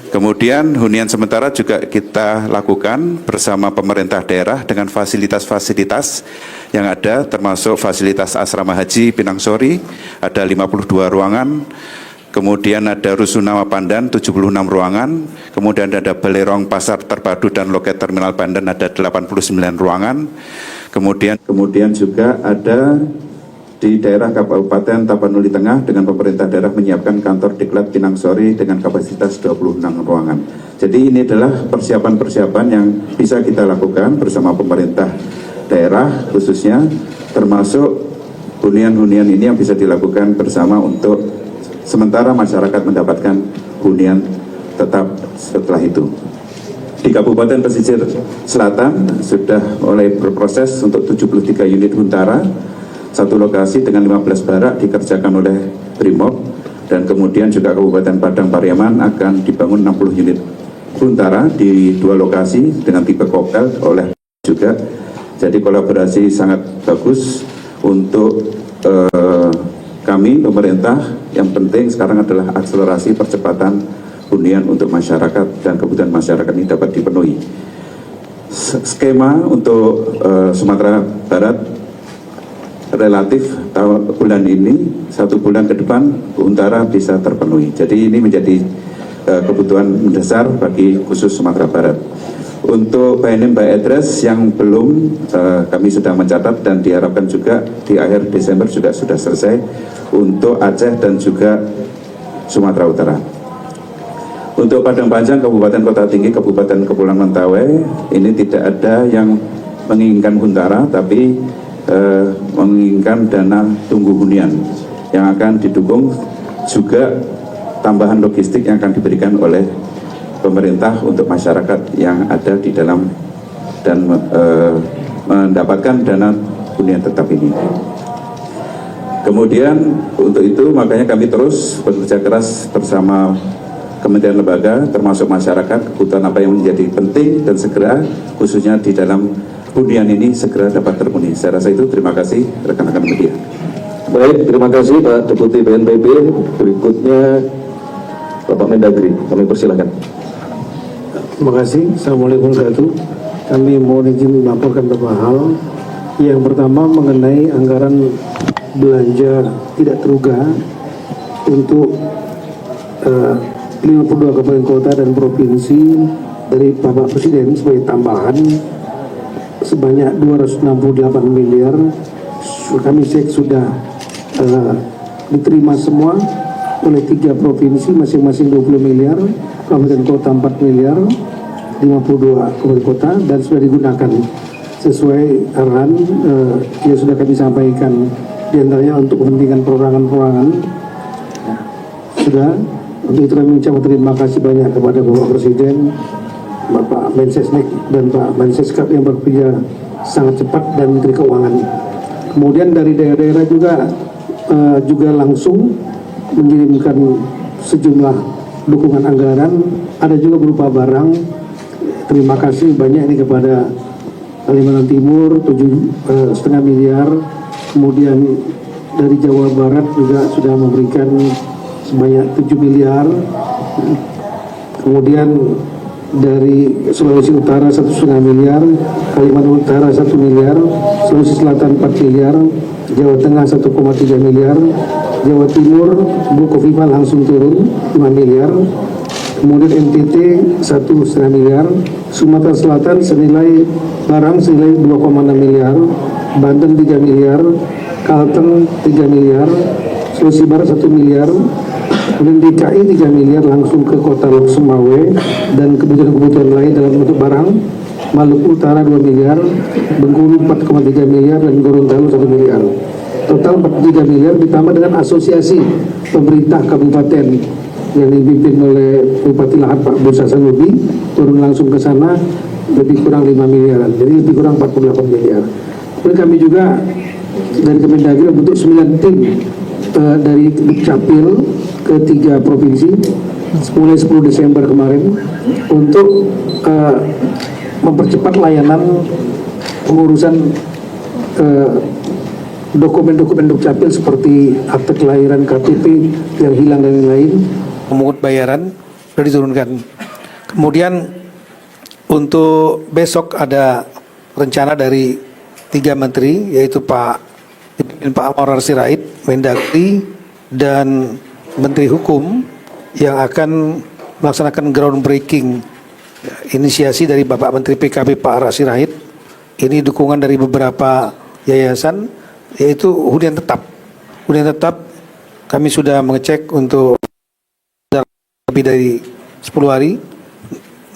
Kemudian hunian sementara juga kita lakukan bersama pemerintah daerah dengan fasilitas-fasilitas yang ada, termasuk fasilitas asrama haji Pinang Sori, ada 52 ruangan. Kemudian ada Rusunawa Pandan 76 ruangan, kemudian ada Balerong Pasar Terpadu dan Loket Terminal Pandan ada 89 ruangan. Kemudian juga ada di daerah Kabupaten Tapanuli Tengah dengan pemerintah daerah menyiapkan kantor Diklat Pinang Sori dengan kapasitas 26 ruangan. Jadi ini adalah persiapan-persiapan yang bisa kita lakukan bersama pemerintah daerah khususnya, termasuk hunian-hunian ini yang bisa dilakukan bersama untuk sementara masyarakat mendapatkan hunian tetap setelah itu. di Kabupaten Pesisir Selatan sudah mulai berproses untuk 73 unit Huntara, satu lokasi dengan 15 barak dikerjakan oleh Brimob, dan kemudian juga Kabupaten Padang Pariaman akan dibangun 60 unit Huntara di 2 lokasi dengan tipe Kopel oleh juga. Jadi kolaborasi sangat bagus untuk kami pemerintah. Yang penting sekarang adalah akselerasi percepatan hunian untuk masyarakat dan kebutuhan masyarakat ini dapat dipenuhi. Skema untuk Sumatera Barat relatif bulan ini, 1 bulan ke depan Huntara bisa terpenuhi. Jadi ini menjadi kebutuhan mendasar bagi khusus Sumatera Barat. Untuk by name by address yang belum, kami sudah mencatat dan diharapkan juga di akhir Desember juga sudah selesai untuk Aceh dan juga Sumatera Utara. Untuk Padang Panjang, Kabupaten Kota Tinggi, Kabupaten Kepulauan Mentawai, ini tidak ada yang menginginkan Huntara, tapi menginginkan dana tunggu hunian yang akan didukung juga tambahan logistik yang akan diberikan oleh pemerintah untuk masyarakat yang ada di dalam dan mendapatkan dana hunian tetap ini. Kemudian untuk itu makanya kami terus bekerja keras bersama kementerian lembaga termasuk masyarakat, kebutuhan apa yang menjadi penting dan segera khususnya di dalam hunian ini segera dapat terpenuhi. Saya rasa itu. Terima kasih rekan-rekan media. Baik, terima kasih Pak Deputi BNPB. Berikutnya Bapak Mendagri, kami persilahkan. Terima kasih. Assalamualaikum warahmatullahi wabarakatuh. Kami mohon izin melaporkan beberapa hal. Yang pertama mengenai anggaran belanja tidak terduga untuk 52 kabupaten kota dan provinsi dari Bapak Presiden sebagai tambahan sebanyak 268 miliar. Kami cek sudah diterima semua oleh 3 provinsi masing-masing 20 miliar, kabupaten kota 4 miliar, 52 kabupaten kota, dan sudah digunakan sesuai arahan yang sudah kami sampaikan, diantaranya untuk kepentingan perorangan-perorangan. Sudah, untuk itu kami mengucapkan terima kasih banyak kepada Bapak Presiden, Bapak Mensesnek dan Pak Menseskap yang bekerja sangat cepat, dan Menteri Keuangan. Kemudian dari daerah-daerah juga langsung mengirimkan sejumlah dukungan anggaran, ada juga berupa barang. Terima kasih banyak ini kepada Kalimantan Timur 7,5 miliar, kemudian dari Jawa Barat juga sudah memberikan sebanyak 7 miliar, kemudian dari Sulawesi Utara 1,5 miliar, Kalimantan Utara 1 miliar, Sulawesi Selatan 4 miliar, Jawa Tengah 1,3 miliar, Jawa Timur Bu Kofifa langsung turun 5 miliar, kemudian NTT 1,5 miliar, Sumatera Selatan senilai barang senilai 2,6 miliar, Banten 3 miliar, Kalteng 3 miliar, Sulawesi Barat 1 miliar, kemudian DKI 3 miliar langsung ke kota Lok Sumawe dan kebutuhan-kebutuhan lain dalam bentuk barang, Maluku Utara 2 miliar, Bengkulu 4,3 miliar, dan Gorontalo 1 miliar. Total 43 miliar ditambah dengan asosiasi pemerintah kabupaten yang dipimpin oleh Bupati Lahad Pak Bursa Sanubi, turun langsung ke sana lebih kurang 5 miliaran, jadi lebih kurang 48 miliar. Kemudian kami juga dari Kemendagri membentuk 9 tim dari Dukcapil ke 3 provinsi mulai 10 Desember kemarin untuk mempercepat layanan pengurusan dokumen-dokumen Dukcapil seperti akte kelahiran, KTP yang hilang dan lain-lain. Memungut bayaran sudah diturunkan. Kemudian untuk besok ada rencana dari 3 menteri, yaitu Pak Anwar Sirait, Mendagri, dan Menteri Hukum, yang akan melaksanakan groundbreaking inisiasi dari Bapak Menteri PKB Pak Sirait. Ini dukungan dari beberapa yayasan, yaitu hunian tetap. Hunian tetap kami sudah mengecek untuk lebih dari 10 hari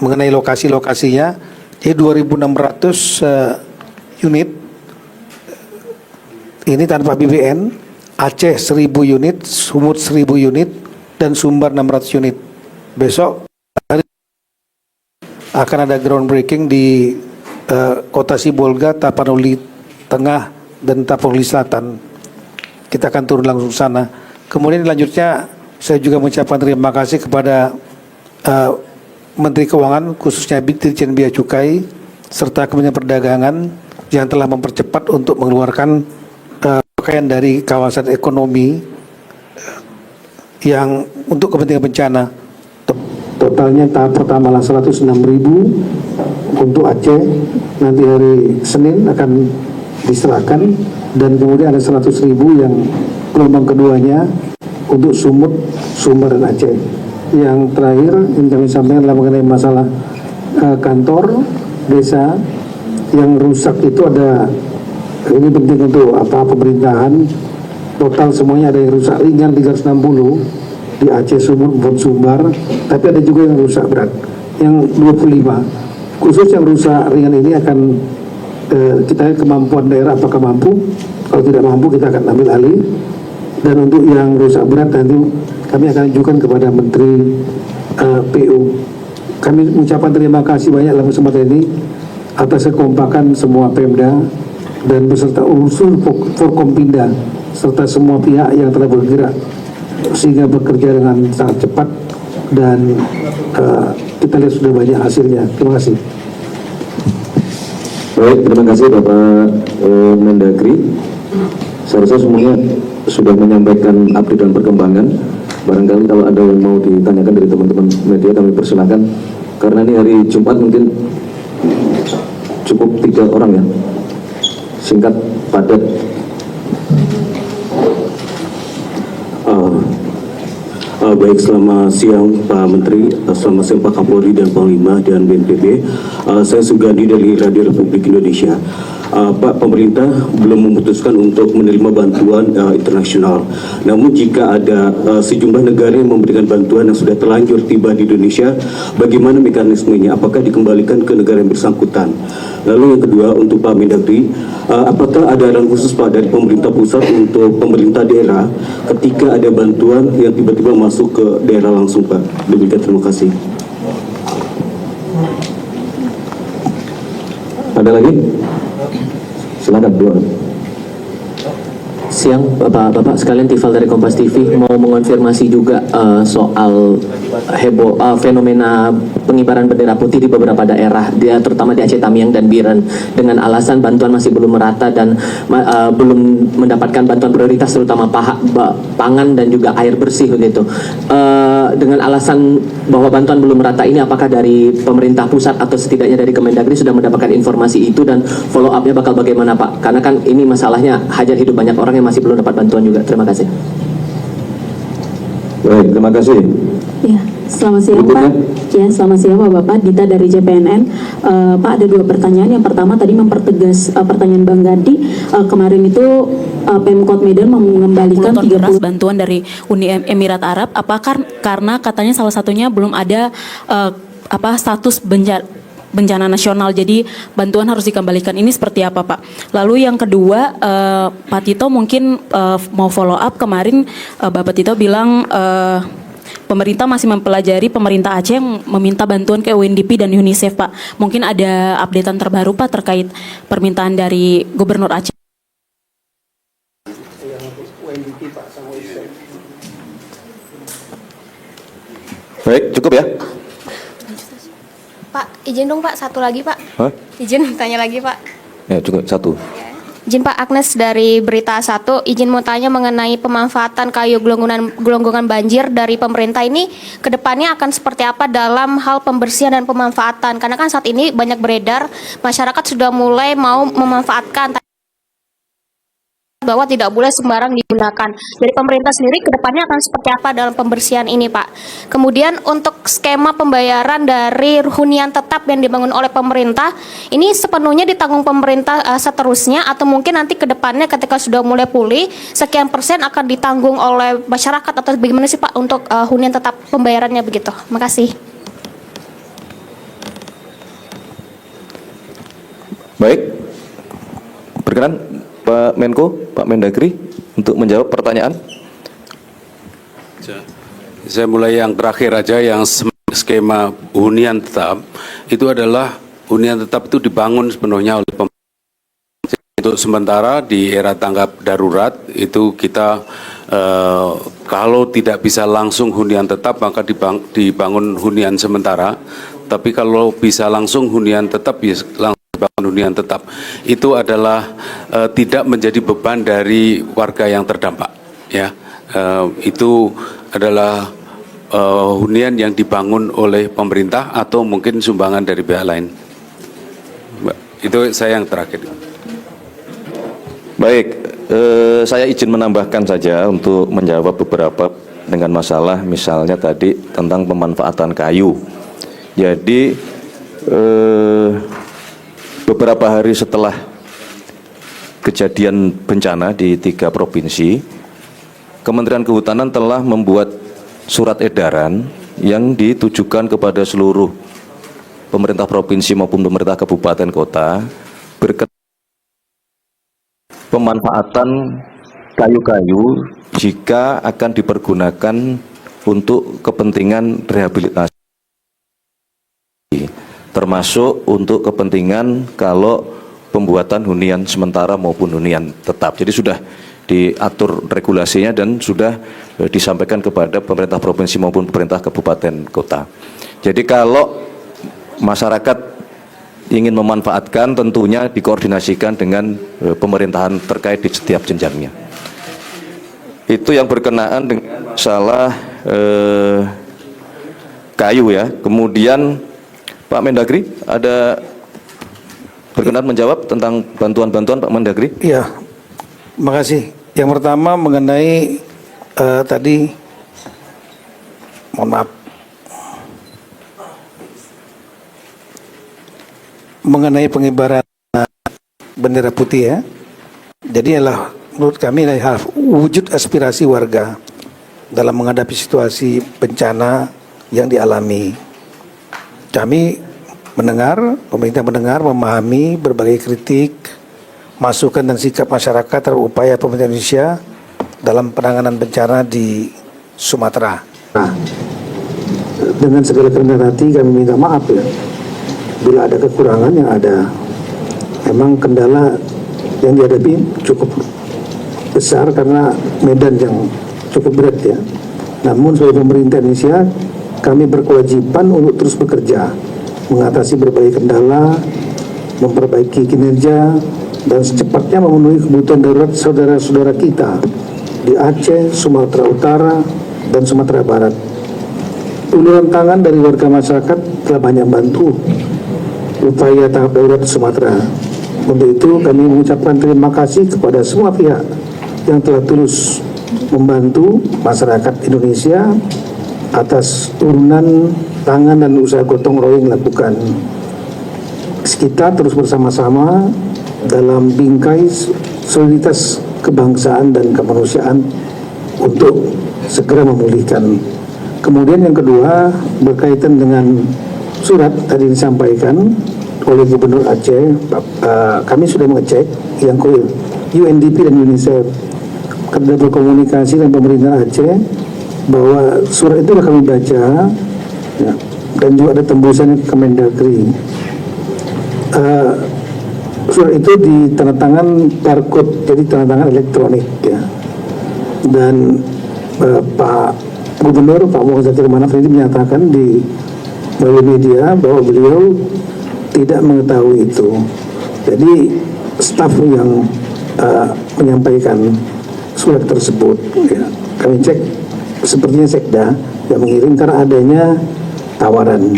mengenai lokasi-lokasinya. Jadi 2.600 unit ini tanpa BBN. Aceh 1.000 unit, Sumut 1.000 unit, dan Sumbar 600 unit. Besok hari akan ada groundbreaking di Kota Sibolga, Tapanuli Tengah, dan Tapanuli Selatan. Kita akan turun langsung ke sana. Kemudian selanjutnya saya juga mengucapkan terima kasih kepada Menteri Keuangan, khususnya Dirjen Bea Cukai, serta Kementerian Perdagangan yang telah mempercepat untuk mengeluarkan pakaian dari kawasan ekonomi yang untuk kepentingan bencana. Totalnya tahap pertama 106.000 untuk Aceh, nanti hari Senin akan diserahkan, dan kemudian ada 100.000 yang gelombang keduanya untuk Sumut, Sumber, dan Aceh. Yang terakhir yang kami sampaikan adalah mengenai masalah kantor desa yang rusak. Itu ada, ini penting untuk pemerintahan. Total semuanya ada yang rusak ringan 360 di Aceh, Sumut, maupun Sumbar, tapi ada juga yang rusak berat yang 25. Khusus yang rusak ringan ini akan kita lihat kemampuan daerah apakah mampu. Kalau tidak mampu kita akan ambil alih. Dan untuk yang rusak berat nanti kami akan ajukan kepada Menteri PU. Kami mengucapkan terima kasih banyak dalam kesempatan ini atas kekompakan semua Pemda dan beserta unsur Forkompinda serta semua pihak yang telah bergerak sehingga bekerja dengan sangat cepat, dan kita lihat sudah banyak hasilnya. Terima kasih. Baik, terima kasih Bapak Mendagri. Saya rasa semuanya sudah menyampaikan update dan perkembangan. Barangkali kalau ada yang mau ditanyakan dari teman-teman media, kami persilakan. Karena ini hari Jumat mungkin cukup 3 orang ya. Singkat, padat. Baik, selamat siang Pak Menteri, selamat siang Pak Kapolri dan Panglima dan BNPB. Saya Sugandi dari Radio Republik Indonesia. Pak, pemerintah belum memutuskan untuk menerima bantuan internasional. Namun jika ada sejumlah negara yang memberikan bantuan yang sudah terlanjur tiba di Indonesia, bagaimana mekanismenya? Apakah dikembalikan ke negara yang bersangkutan? Lalu yang kedua, untuk Pak Mendagri, apakah ada arahan khusus Pak dari pemerintah pusat untuk pemerintah daerah ketika ada bantuan yang tiba-tiba masuk ke daerah langsung, Pak? Demikian, terima kasih. Ada lagi? Silakan, dua. Siang Bapak sekalian, Tifal dari Kompas TV mau mengonfirmasi juga soal heboh fenomena pengibaran bendera putih di beberapa daerah, terutama di Aceh Tamiang dan Biren, dengan alasan bantuan masih belum merata dan belum mendapatkan bantuan prioritas terutama pangan dan juga air bersih begitu. Dengan alasan bahwa bantuan belum merata ini, apakah dari pemerintah pusat atau setidaknya dari Kemendagri sudah mendapatkan informasi itu, dan follow up-nya bakal bagaimana Pak? Karena kan ini masalahnya hajat hidup banyak orang yang masih belum dapat bantuan juga. Terima kasih. Baik, terima kasih. Ya, selamat siang Pak. Ya, selamat siang Bapak. Dita dari JPNN. Pak, ada 2 pertanyaan. Yang pertama tadi mempertegas pertanyaan Bang Gadi. Kemarin itu Pemkot Medan mengembalikan 30 bantuan dari Uni Emirat Arab. Apakah karena katanya salah satunya belum ada status bencana nasional, jadi bantuan harus dikembalikan. Ini seperti apa Pak? Lalu yang kedua, Pak Tito mungkin mau follow up. Kemarin Bapak Tito bilang pemerintah masih mempelajari, pemerintah Aceh yang meminta bantuan ke UNDP dan UNICEF Pak. Mungkin ada updatean terbaru Pak terkait permintaan dari Gubernur Aceh. Baik, cukup ya? Pak, izin dong Pak, satu lagi Pak. Hah? Izin tanya lagi Pak. Ya, cukup 1. Izin Pak, Agnes dari Berita 1, izin mau tanya mengenai pemanfaatan kayu gelonggongan banjir dari pemerintah ini kedepannya akan seperti apa dalam hal pembersihan dan pemanfaatan? Karena kan saat ini banyak beredar, masyarakat sudah mulai mau memanfaatkan bahwa tidak boleh sembarang digunakan. Dari pemerintah sendiri kedepannya akan seperti apa dalam pembersihan ini Pak? Kemudian untuk skema pembayaran dari hunian tetap yang dibangun oleh pemerintah, ini sepenuhnya ditanggung pemerintah seterusnya, atau mungkin nanti kedepannya ketika sudah mulai pulih, sekian persen akan ditanggung oleh masyarakat, atau bagaimana sih Pak untuk hunian tetap pembayarannya begitu? Makasih. Baik, berkenan Pak Menko, Pak Mendagri untuk menjawab pertanyaan. Saya mulai yang terakhir aja, yang skema hunian tetap itu adalah hunian tetap itu dibangun sepenuhnya oleh pemerintah. Untuk sementara di era tanggap darurat itu kita kalau tidak bisa langsung hunian tetap maka dibangun hunian sementara. Tapi kalau bisa langsung hunian tetap ya langsung dibangun hunian tetap. Itu adalah tidak menjadi beban dari warga yang terdampak. Ya, itu adalah hunian yang dibangun oleh pemerintah atau mungkin sumbangan dari pihak lain. Itu saya yang terakhir. Baik, saya izin menambahkan saja untuk menjawab beberapa dengan masalah misalnya tadi tentang pemanfaatan kayu. Jadi beberapa hari setelah kejadian bencana di 3 provinsi, Kementerian Kehutanan telah membuat surat edaran yang ditujukan kepada seluruh pemerintah provinsi maupun pemerintah kabupaten kota berkaitan pemanfaatan kayu-kayu jika akan dipergunakan untuk kepentingan rehabilitasi, termasuk untuk kepentingan kalau pembuatan hunian sementara maupun hunian tetap. Jadi sudah diatur regulasinya dan sudah disampaikan kepada pemerintah provinsi maupun pemerintah kabupaten kota. Jadi kalau masyarakat ingin memanfaatkan tentunya dikoordinasikan dengan pemerintahan terkait di setiap jenjangnya. Itu yang berkenaan dengan masalah kayu ya. Kemudian Pak Mendagri ada berkenan menjawab tentang bantuan-bantuan Pak Mendagri? Iya, makasih. Yang pertama mengenai tadi, mohon maaf, mengenai pengibaran bendera putih ya. Jadi adalah menurut kami adalah wujud aspirasi warga dalam menghadapi situasi bencana yang dialami. Kami mendengar, pemerintah mendengar, memahami berbagai kritik, masukan dan sikap masyarakat terhadap upaya pemerintah Indonesia dalam penanganan bencana di Sumatera. Nah, dengan segala kerendahan hati kami minta maaf ya, bila ada kekurangan yang ada. Memang kendala yang dihadapi cukup besar karena medan yang cukup berat ya. Namun sebagai pemerintah Indonesia, kami berkewajiban untuk terus bekerja, mengatasi berbagai kendala, memperbaiki kinerja, dan secepatnya memenuhi kebutuhan darurat saudara-saudara kita di Aceh, Sumatera Utara, dan Sumatera Barat. Uluran tangan dari warga masyarakat telah banyak bantu upaya tahap darurat Sumatera. Untuk itu kami mengucapkan terima kasih kepada semua pihak yang telah tulus membantu masyarakat Indonesia atas turunan tangan dan usaha gotong royong lakukan. Kita terus bersama-sama dalam bingkai soliditas kebangsaan dan kemanusiaan untuk segera memulihkan. Kemudian yang kedua berkaitan dengan surat tadi disampaikan oleh Gubernur Aceh, kami sudah mengecek yang UNDP dan UNICEF karena berkomunikasi dengan pemerintah Aceh bahwa surat itu sudah kami baca ya, dan juga ada tembusannya ke Kemendagri. Surat itu ditandatangan barcode, jadi tandatangan elektronik ya. Dan Pak Gubernur Pak Muhammad Zatil Manaf ini menyatakan di melalui media bahwa beliau tidak mengetahui itu. Jadi staf yang menyampaikan surat tersebut ya, kami cek sepertinya Sekda yang mengirim karena adanya tawaran.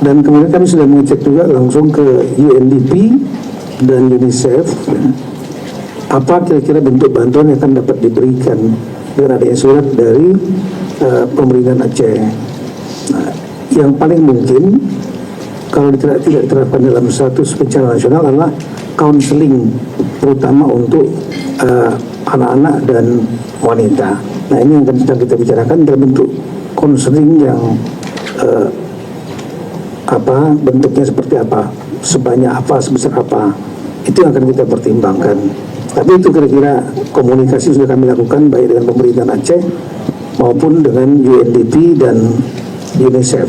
Dan kemudian kami sudah mengecek juga langsung ke UNDP dan UNICEF ya, apa kira-kira bentuk bantuan yang akan dapat diberikan dengan adanya surat dari pemerintahan Aceh. Nah, yang paling mungkin kalau tidak diterapkan dalam status bencana nasional adalah counseling, terutama untuk anak-anak dan wanita. Nah ini yang sedang kita bicarakan dalam bentuk counseling yang bentuknya seperti apa, sebanyak apa, sebesar apa, itu yang akan kita pertimbangkan. Tapi itu kira-kira komunikasi sudah kami lakukan baik dengan pemerintah Aceh maupun dengan UNDP dan UNICEF.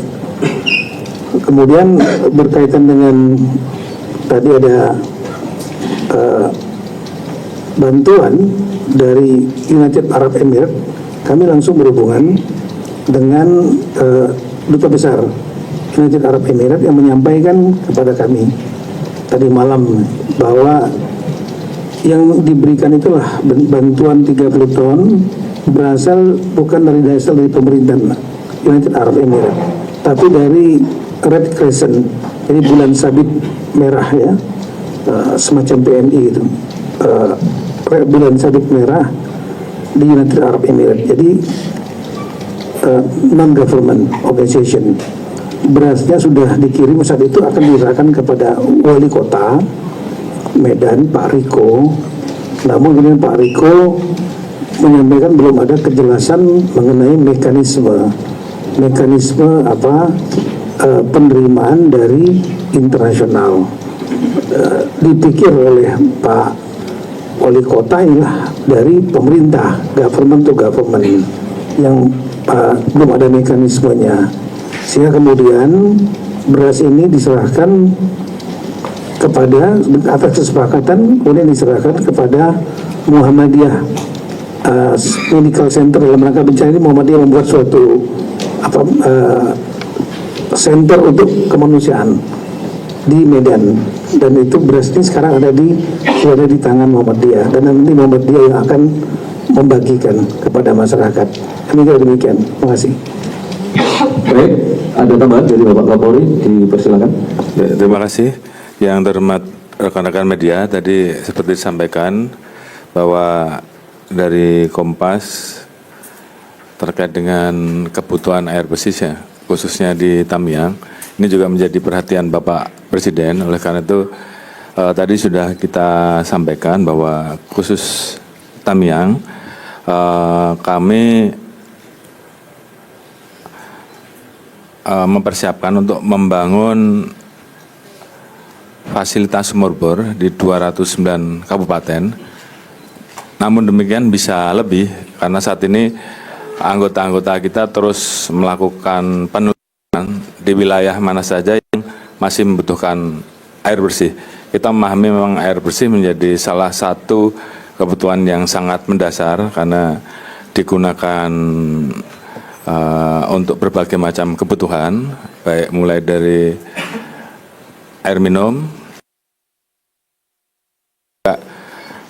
Kemudian berkaitan dengan tadi ada bantuan dari United Arab Emirates, kami langsung berhubungan dengan Duta Besar United Arab Emirates yang menyampaikan kepada kami tadi malam bahwa yang diberikan itulah bantuan 30 ton berasal bukan dari pemerintah United Arab Emirates, tapi dari Red Crescent, jadi bulan sabit merah ya, semacam PNI itu, bulan sabit merah di United Arab Emirates. Jadi non-government organization. Berasnya sudah dikirim, saat itu akan diserahkan kepada wali kota Medan, Pak Riko. Namun kemudian Pak Riko menyampaikan belum ada kejelasan mengenai mekanisme penerimaan dari internasional. Dipikir oleh Pak wali kota inilah dari pemerintah, government to government, yang belum ada mekanismenya, sehingga kemudian beras ini diserahkan kepada, atas kesepakatan kemudian diserahkan kepada Muhammadiyah Medical Center. Dalam rangka bencana ini Muhammadiyah membuat suatu center untuk kemanusiaan di Medan, dan itu beras ini sekarang sudah ada di tangan Muhammadiyah, dan nanti Muhammadiyah yang akan membagikan kepada masyarakat. Demikian. Terima kasih. Baik, ada tambahan dari Bapak Kapolri, dipersilakan. Ya, terima kasih. Yang terhormat rekan-rekan media, tadi seperti disampaikan bahwa dari Kompas terkait dengan kebutuhan air bersih ya, khususnya di Tamiang, ini juga menjadi perhatian Bapak Presiden. Oleh karena itu tadi sudah kita sampaikan bahwa khusus Tamiang kami mempersiapkan untuk membangun fasilitas sumur bor di 209 kabupaten. Namun demikian bisa lebih, karena saat ini anggota-anggota kita terus melakukan penelusuran di wilayah mana saja yang masih membutuhkan air bersih. Kita memahami memang air bersih menjadi salah satu kebutuhan yang sangat mendasar karena digunakan untuk berbagai macam kebutuhan, baik mulai dari air minum,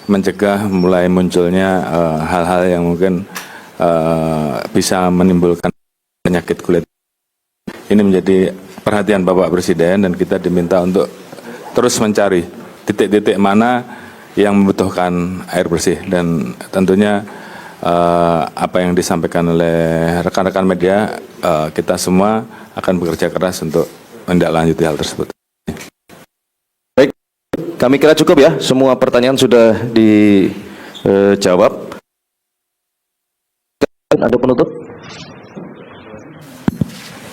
mencegah mulai munculnya hal-hal yang mungkin bisa menimbulkan penyakit kulit. Ini menjadi perhatian Bapak Presiden, dan kita diminta untuk terus mencari titik-titik mana yang membutuhkan air bersih, dan tentunya apa yang disampaikan oleh rekan-rekan media, kita semua akan bekerja keras untuk menindaklanjuti hal tersebut. Baik, kami kira cukup ya, semua pertanyaan sudah dijawab. Ada penutup?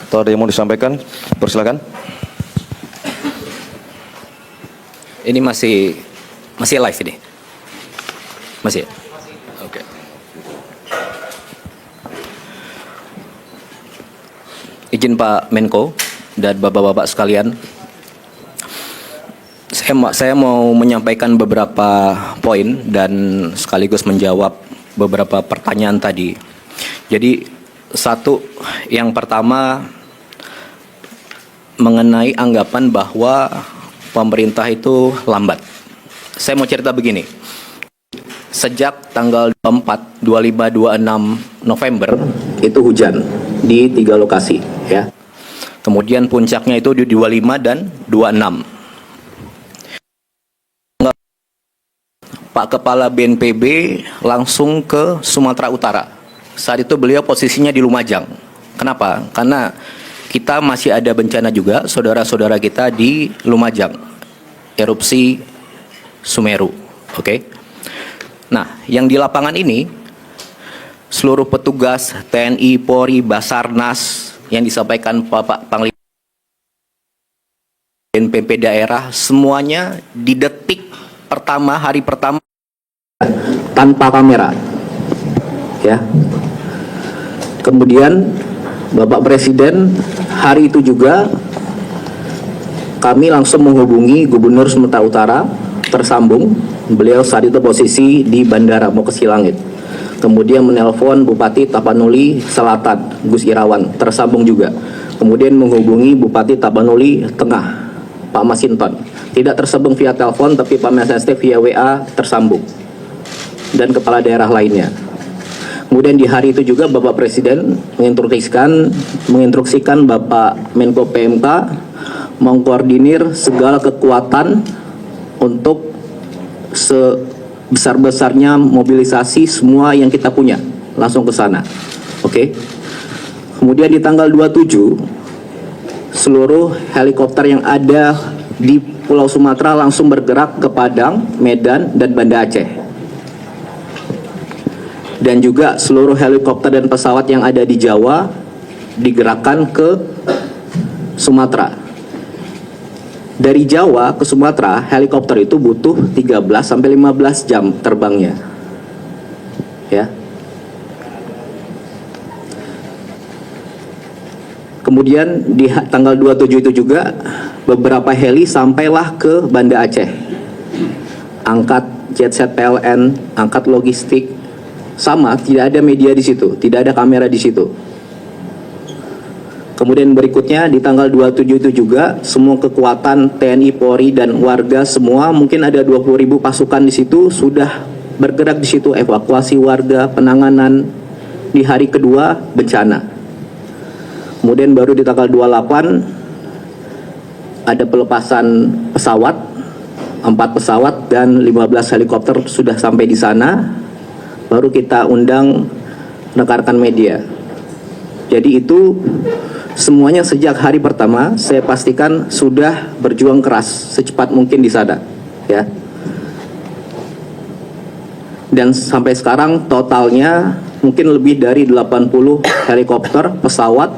Atau ada yang mau disampaikan? Persilakan. Ini masih live ini? Masih? Oke. Izin Pak Menko dan Bapak-Bapak sekalian, saya mau menyampaikan beberapa poin dan sekaligus menjawab beberapa pertanyaan tadi. Jadi yang pertama mengenai anggapan bahwa pemerintah itu lambat. Saya mau cerita begini. Sejak tanggal 24, 25, 26 November itu hujan di 3 lokasi ya. Kemudian puncaknya itu di 25 dan 26. Pak Kepala BNPB langsung ke Sumatera Utara. Saat itu beliau posisinya di Lumajang. Kenapa? Karena kita masih ada bencana juga, saudara-saudara kita di Lumajang, erupsi Sumeru. Oke. Nah, yang di lapangan ini, seluruh petugas TNI, Polri, Basarnas yang disampaikan Bapak Panglima BNPB daerah, semuanya di detik pertama, hari pertama tanpa kamera. Ya. Kemudian Bapak Presiden hari itu juga kami langsung menghubungi Gubernur Sumatera Utara, tersambung. Beliau saat itu posisi di bandara mau ke Silangit. Kemudian menelpon Bupati Tapanuli Selatan, Gus Irawan, tersambung juga. Kemudian menghubungi Bupati Tapanuli Tengah, Pak Masinton. Tidak tersambung via telepon, tapi Pak Masinton via WA tersambung. Dan kepala daerah lainnya. Kemudian di hari itu juga Bapak Presiden menginstruksikan Bapak Menko PMK mengkoordinir segala kekuatan untuk sebesar-besarnya mobilisasi semua yang kita punya langsung ke sana. Oke. Kemudian di tanggal 27 seluruh helikopter yang ada di Pulau Sumatera langsung bergerak ke Padang, Medan, dan Banda Aceh. Dan juga seluruh helikopter dan pesawat yang ada di Jawa digerakkan ke Sumatera. Dari Jawa ke Sumatera, helikopter itu butuh 13-15 jam terbangnya. Ya. Kemudian di tanggal 27 itu juga beberapa heli sampailah ke Banda Aceh. Angkat jetset PLN, angkat logistik. Sama, tidak ada media di situ, tidak ada kamera di situ. Kemudian berikutnya di tanggal 27 itu juga semua kekuatan TNI, Polri, dan warga semua, mungkin ada 20.000 pasukan di situ sudah bergerak di situ, evakuasi warga, penanganan di hari kedua bencana. Kemudian baru di tanggal 28 ada pelepasan pesawat, 4 pesawat dan 15 helikopter sudah sampai di sana. Baru kita undang rekan-rekan media. Jadi itu semuanya sejak hari pertama saya pastikan sudah berjuang keras secepat mungkin di sana, ya. Dan sampai sekarang totalnya mungkin lebih dari 80 helikopter, pesawat,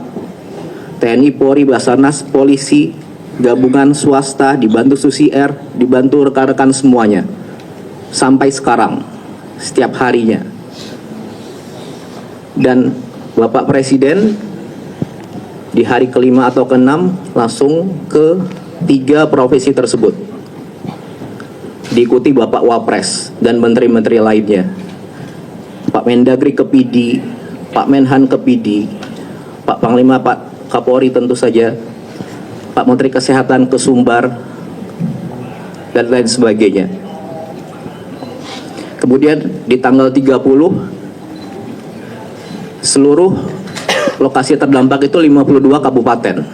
TNI, Polri, Basarnas, polisi, gabungan swasta, dibantu Susi Air, dibantu rekan-rekan semuanya. Sampai sekarang, setiap harinya. Dan Bapak Presiden di hari kelima atau keenam langsung ke 3 provinsi tersebut. Diikuti Bapak Wapres dan menteri-menteri lainnya. Pak Mendagri ke PD, Pak Menhan ke PD, Pak Panglima, Pak Kapolri tentu saja, Pak Menteri Kesehatan ke Sumbar, dan lain sebagainya. Kemudian di tanggal 30 seluruh lokasi terdampak itu 52 kabupaten.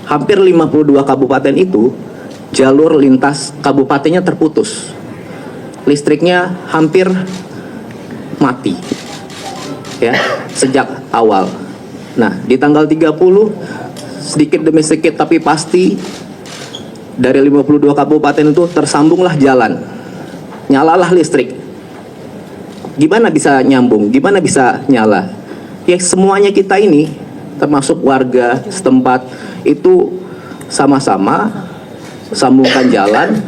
Hampir 52 kabupaten itu jalur lintas kabupatennya terputus. Listriknya hampir mati. Ya, sejak awal. Nah, di tanggal 30 sedikit demi sedikit tapi pasti dari 52 kabupaten itu tersambunglah jalan. Nyalalah listrik. Gimana bisa nyambung? Gimana bisa nyala? Ya semuanya kita ini, termasuk warga setempat, itu sama-sama sambungkan jalan.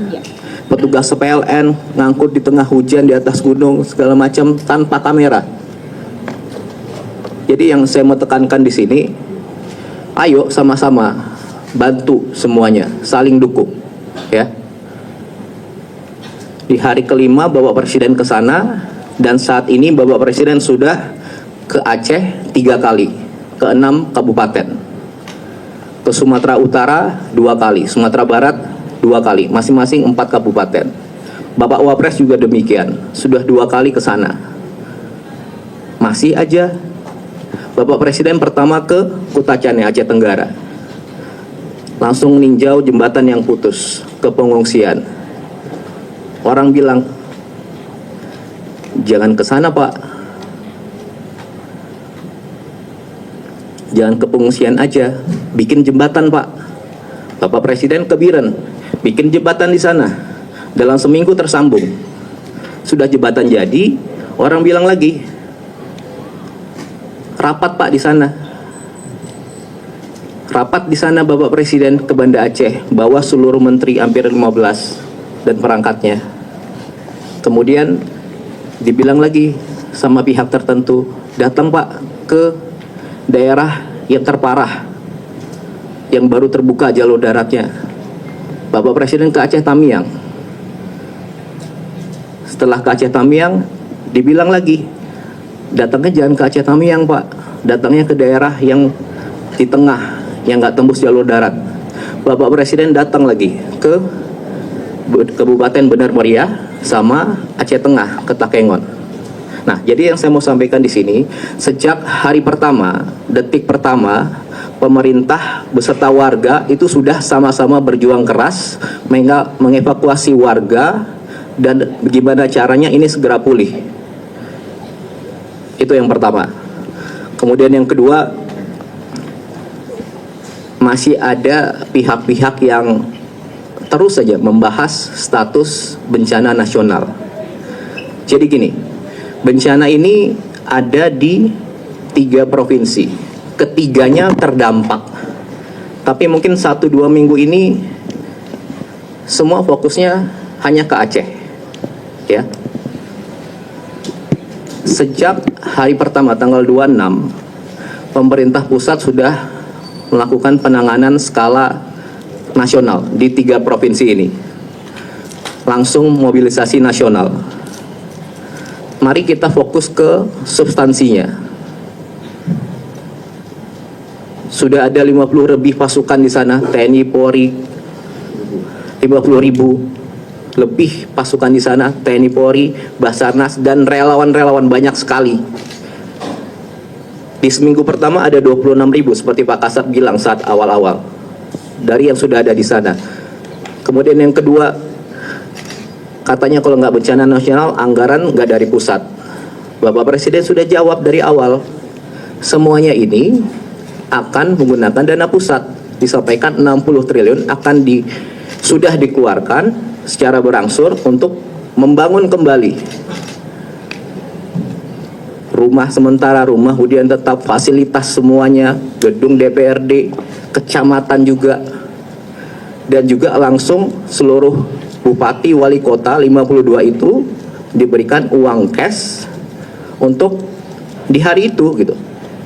Petugas PLN ngangkut di tengah hujan di atas gunung segala macam tanpa kamera. Jadi yang saya mau tekankan di sini, ayo sama-sama bantu semuanya, saling dukung, ya. Di hari kelima Bapak Presiden ke sana. Dan saat ini Bapak Presiden sudah ke Aceh 3 kali, ke 6 kabupaten. Ke Sumatera Utara 2 kali, Sumatera Barat 2 kali, masing-masing 4 kabupaten. Bapak Wapres juga demikian, sudah 2 kali ke sana. Masih aja Bapak Presiden pertama ke Kutacane, Aceh Tenggara. Langsung meninjau jembatan yang putus, ke pengungsian. Orang bilang, jangan ke sana Pak, jangan ke pengungsian aja, bikin jembatan Pak. Bapak Presiden ke Biren, bikin jembatan di sana. Dalam seminggu tersambung. Sudah jembatan jadi, orang bilang lagi, rapat Pak di sana. Rapat di sana Bapak Presiden ke Banda Aceh, bawa seluruh menteri hampir 15 dan perangkatnya. Kemudian dibilang lagi sama pihak tertentu, datang Pak ke daerah yang terparah, yang baru terbuka jalur daratnya. Bapak Presiden ke Aceh Tamiang. Setelah ke Aceh Tamiang, dibilang lagi, datangnya jangan ke Aceh Tamiang Pak, datangnya ke daerah yang di tengah, yang nggak tembus jalur darat. Bapak Presiden datang lagi ke Kabupaten Benar Meriah sama Aceh Tengah ke Takengon. Nah, jadi yang saya mau sampaikan di sini, sejak hari pertama, detik pertama, pemerintah beserta warga itu sudah sama-sama berjuang keras mengevakuasi warga dan bagaimana caranya ini segera pulih. Itu yang pertama. Kemudian yang kedua, masih ada pihak-pihak yang terus saja membahas status bencana nasional. Jadi gini, bencana ini ada di 3 provinsi, ketiganya terdampak. Tapi mungkin 1-2 minggu ini semua fokusnya hanya ke Aceh, ya. Sejak hari pertama tanggal 26, pemerintah pusat sudah melakukan penanganan skala nasional di 3 provinsi ini. Langsung mobilisasi nasional. Mari kita fokus ke substansinya. Sudah ada 50 lebih pasukan di sana, TNI, Polri, 50.000 lebih pasukan di sana, TNI, Polri, Basarnas, dan relawan-relawan banyak sekali. Di seminggu pertama ada 26.000 seperti Pak Kasat bilang saat awal-awal dari yang sudah ada di sana. Kemudian yang kedua, katanya kalau nggak bencana nasional, anggaran nggak dari pusat. Bapak Presiden sudah jawab dari awal, semuanya ini akan menggunakan dana pusat. Disampaikan 60 triliun sudah dikeluarkan secara berangsur untuk membangun kembali rumah sementara, rumah hunian tetap, fasilitas semuanya, gedung DPRD, kecamatan juga, dan juga langsung seluruh bupati, wali kota 52 itu diberikan uang cash untuk di hari itu gitu.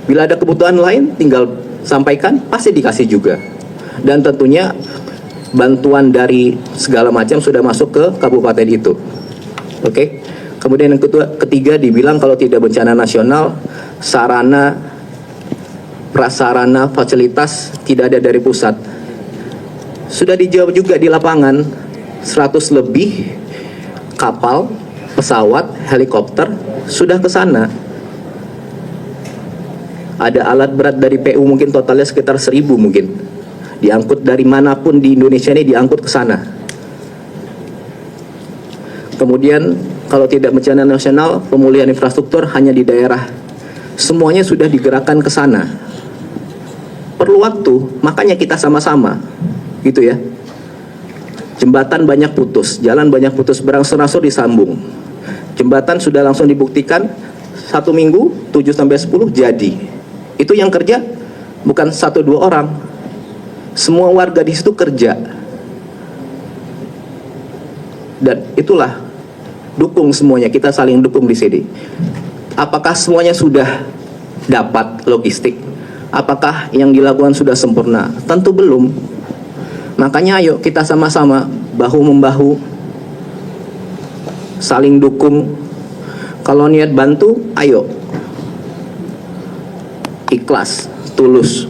Bila ada kebutuhan lain tinggal sampaikan, pasti dikasih juga. Dan tentunya bantuan dari segala macam sudah masuk ke kabupaten itu. Oke. Kemudian yang ketiga dibilang kalau tidak bencana nasional, sarana, prasarana, fasilitas tidak ada dari pusat. Sudah dijawab juga di lapangan, 100 lebih kapal, pesawat, helikopter sudah ke sana. Ada alat berat dari PU mungkin totalnya sekitar 1.000 mungkin. Diangkut dari manapun di Indonesia ini diangkut ke sana. Kemudian kalau tidak bencana nasional, pemulihan infrastruktur hanya di daerah. Semuanya sudah digerakkan ke sana. Perlu waktu, makanya kita sama-sama, gitu ya. Jembatan banyak putus, jalan banyak putus, berangsur-angsur disambung. Jembatan sudah langsung dibuktikan 1 minggu 7-10 jadi. Itu yang kerja bukan 1-2 orang. Semua warga di situ kerja. Dan itulah dukung semuanya, kita saling dukung di sini. Apakah semuanya sudah dapat logistik? Apakah yang dilakukan sudah sempurna? Tentu belum. Makanya ayo kita sama-sama bahu-membahu, saling dukung. Kalau niat bantu, ayo. Ikhlas, tulus.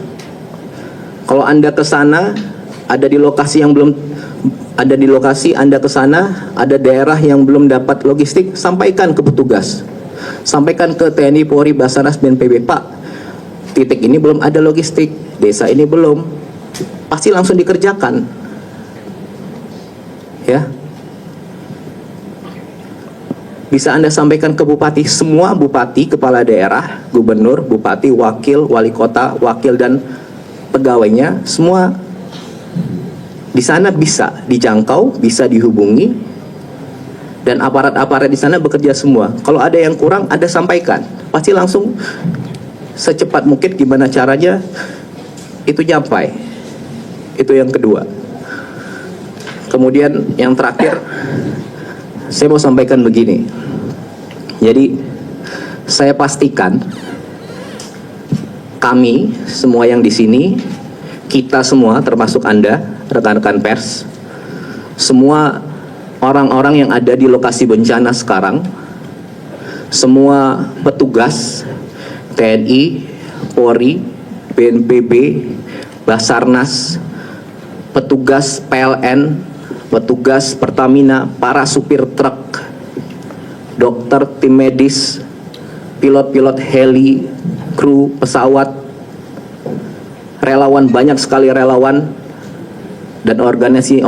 Kalau Anda ke sana, ada di lokasi yang belum ada di lokasi Anda ke sana, ada daerah yang belum dapat logistik, sampaikan ke petugas. Sampaikan ke TNI, Polri, Basarnas, BNPB, Pak, titik ini belum ada logistik, desa ini belum. Pasti langsung dikerjakan. Ya. Bisa Anda sampaikan ke bupati, semua bupati, kepala daerah, gubernur, bupati, wakil, wali kota, wakil dan pegawainya, semua di sana bisa dijangkau, bisa dihubungi, dan aparat-aparat di sana bekerja semua. Kalau ada yang kurang, Anda sampaikan. Pasti langsung secepat mungkin gimana caranya itu nyampai. Itu yang kedua. Kemudian yang terakhir, saya mau sampaikan begini. Jadi, saya pastikan kami semua yang di sini, kita semua termasuk Anda, rekan-rekan pers, semua orang-orang yang ada di lokasi bencana sekarang, semua petugas TNI, Polri, BNPB, Basarnas, petugas PLN, petugas Pertamina, para supir truk, dokter, tim medis, pilot-pilot heli, kru pesawat, relawan, banyak sekali relawan, dan organisasi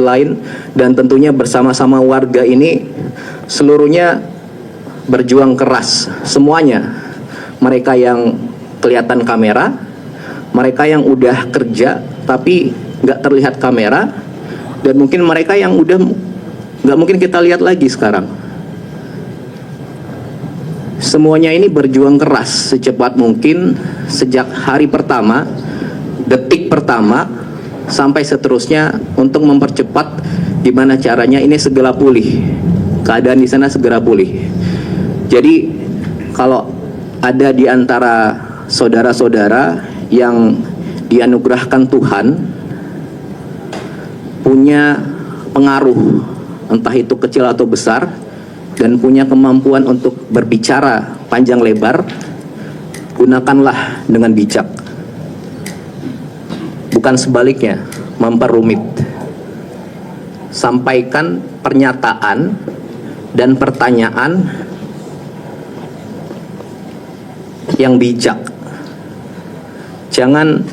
lain, dan tentunya bersama-sama warga ini seluruhnya berjuang keras, semuanya. Mereka yang kelihatan kamera, mereka yang udah kerja tapi nggak terlihat kamera, dan mungkin mereka yang udah nggak mungkin kita lihat lagi sekarang. Semuanya ini berjuang keras secepat mungkin sejak hari pertama, detik pertama, sampai seterusnya untuk mempercepat gimana caranya ini segera pulih, keadaan di sana segera pulih. Jadi kalau ada di antara saudara-saudara yang dianugerahkan Tuhan punya pengaruh, entah itu kecil atau besar, dan punya kemampuan untuk berbicara panjang lebar, gunakanlah dengan bijak. Bukan sebaliknya, memperumit. Sampaikan pernyataan dan pertanyaan yang bijak. Jangan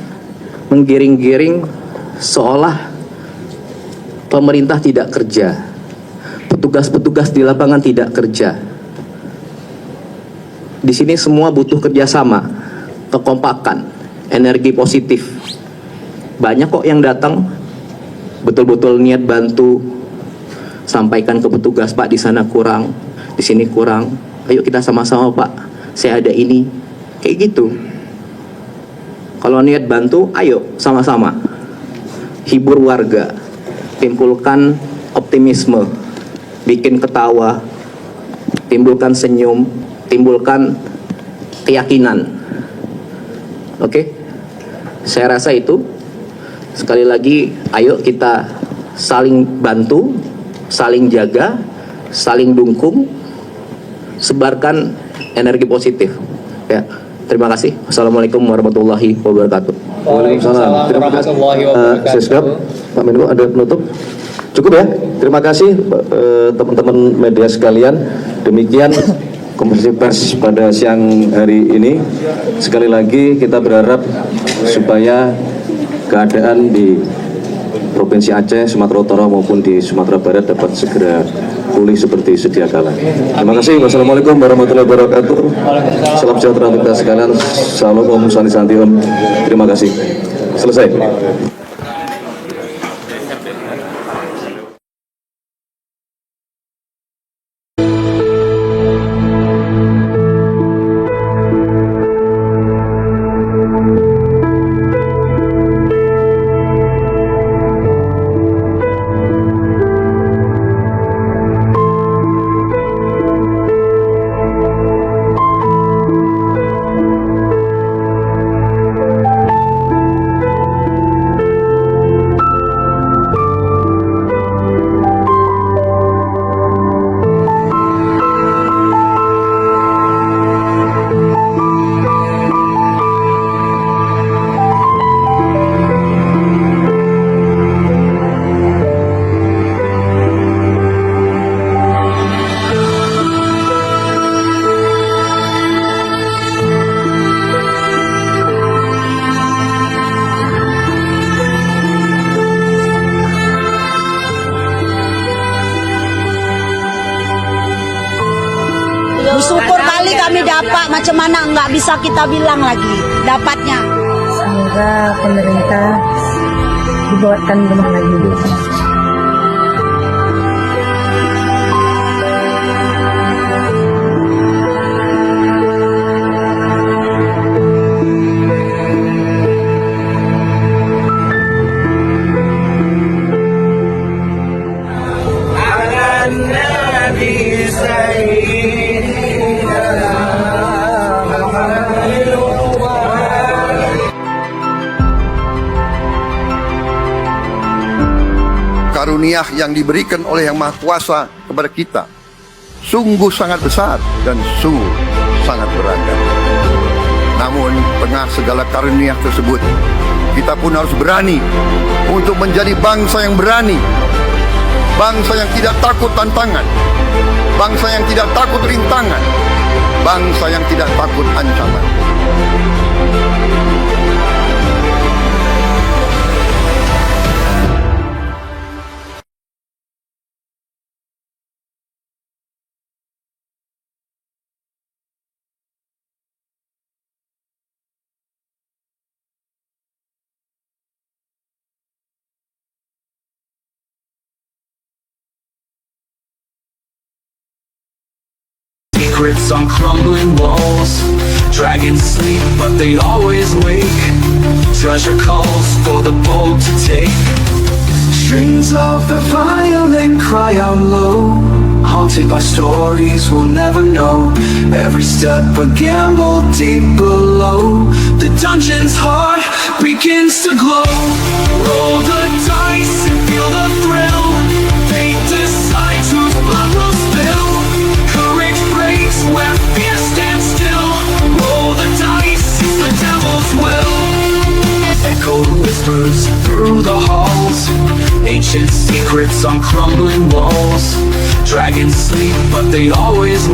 menggiring-giring seolah pemerintah tidak kerja, petugas-petugas di lapangan tidak kerja. Di sini semua butuh kerjasama, kekompakan, energi positif. Banyak kok yang datang betul-betul niat bantu, sampaikan ke petugas, Pak di sana kurang, di sini kurang. Ayo kita sama-sama Pak, saya ada ini, kayak gitu. Kalau niat bantu, ayo sama-sama hibur warga, timbulkan optimisme, bikin ketawa, timbulkan senyum, timbulkan keyakinan. Oke? Saya rasa itu. Sekali lagi, ayo kita saling bantu, saling jaga, saling dukung, sebarkan energi positif. Ya, terima kasih. Assalamualaikum warahmatullahi wabarakatuh. Waalaikumsalam. Terima kasih. Seskap, Pak Menko ada penutup? Cukup ya. Terima kasih teman-teman media sekalian. Demikian konferensi pers pada siang hari ini. Sekali lagi kita berharap supaya keadaan di Provinsi Aceh, Sumatera Utara maupun di Sumatera Barat dapat segera pulih seperti sedia kala. Terima kasih. Wassalamualaikum warahmatullahi wabarakatuh. Salam sejahtera untuk kita sekalian. Salam Om Sani Santium. Terima kasih. Selesai. Bersyukur kali kami dapat, macam mana nggak bisa kita bilang lagi dapatnya. Semoga pemerintah dibuatkan rumah lagi. karunia yang diberikan oleh Yang Maha Kuasa kepada kita sungguh sangat besar dan sungguh sangat beragam. Namun tengah segala karunia tersebut, kita pun harus berani untuk menjadi bangsa yang berani, bangsa yang tidak takut tantangan, bangsa yang tidak takut rintangan, bangsa yang tidak takut ancaman. Secrets on crumbling walls. Dragons sleep, but they always wake. Treasure calls for the bold to take. Strings of the violin cry out low. Haunted by stories we'll never know. Every step a gamble deep below. The dungeon's heart begins to glow. Roll the dice and feel the thrill. Fate decides whose blood will spill. Courage breaks where fear stands still. Roll the dice, it's the devil's will. Echoed whispers through the halls. Ancient secrets on crumbling walls. Dragons sleep, but they always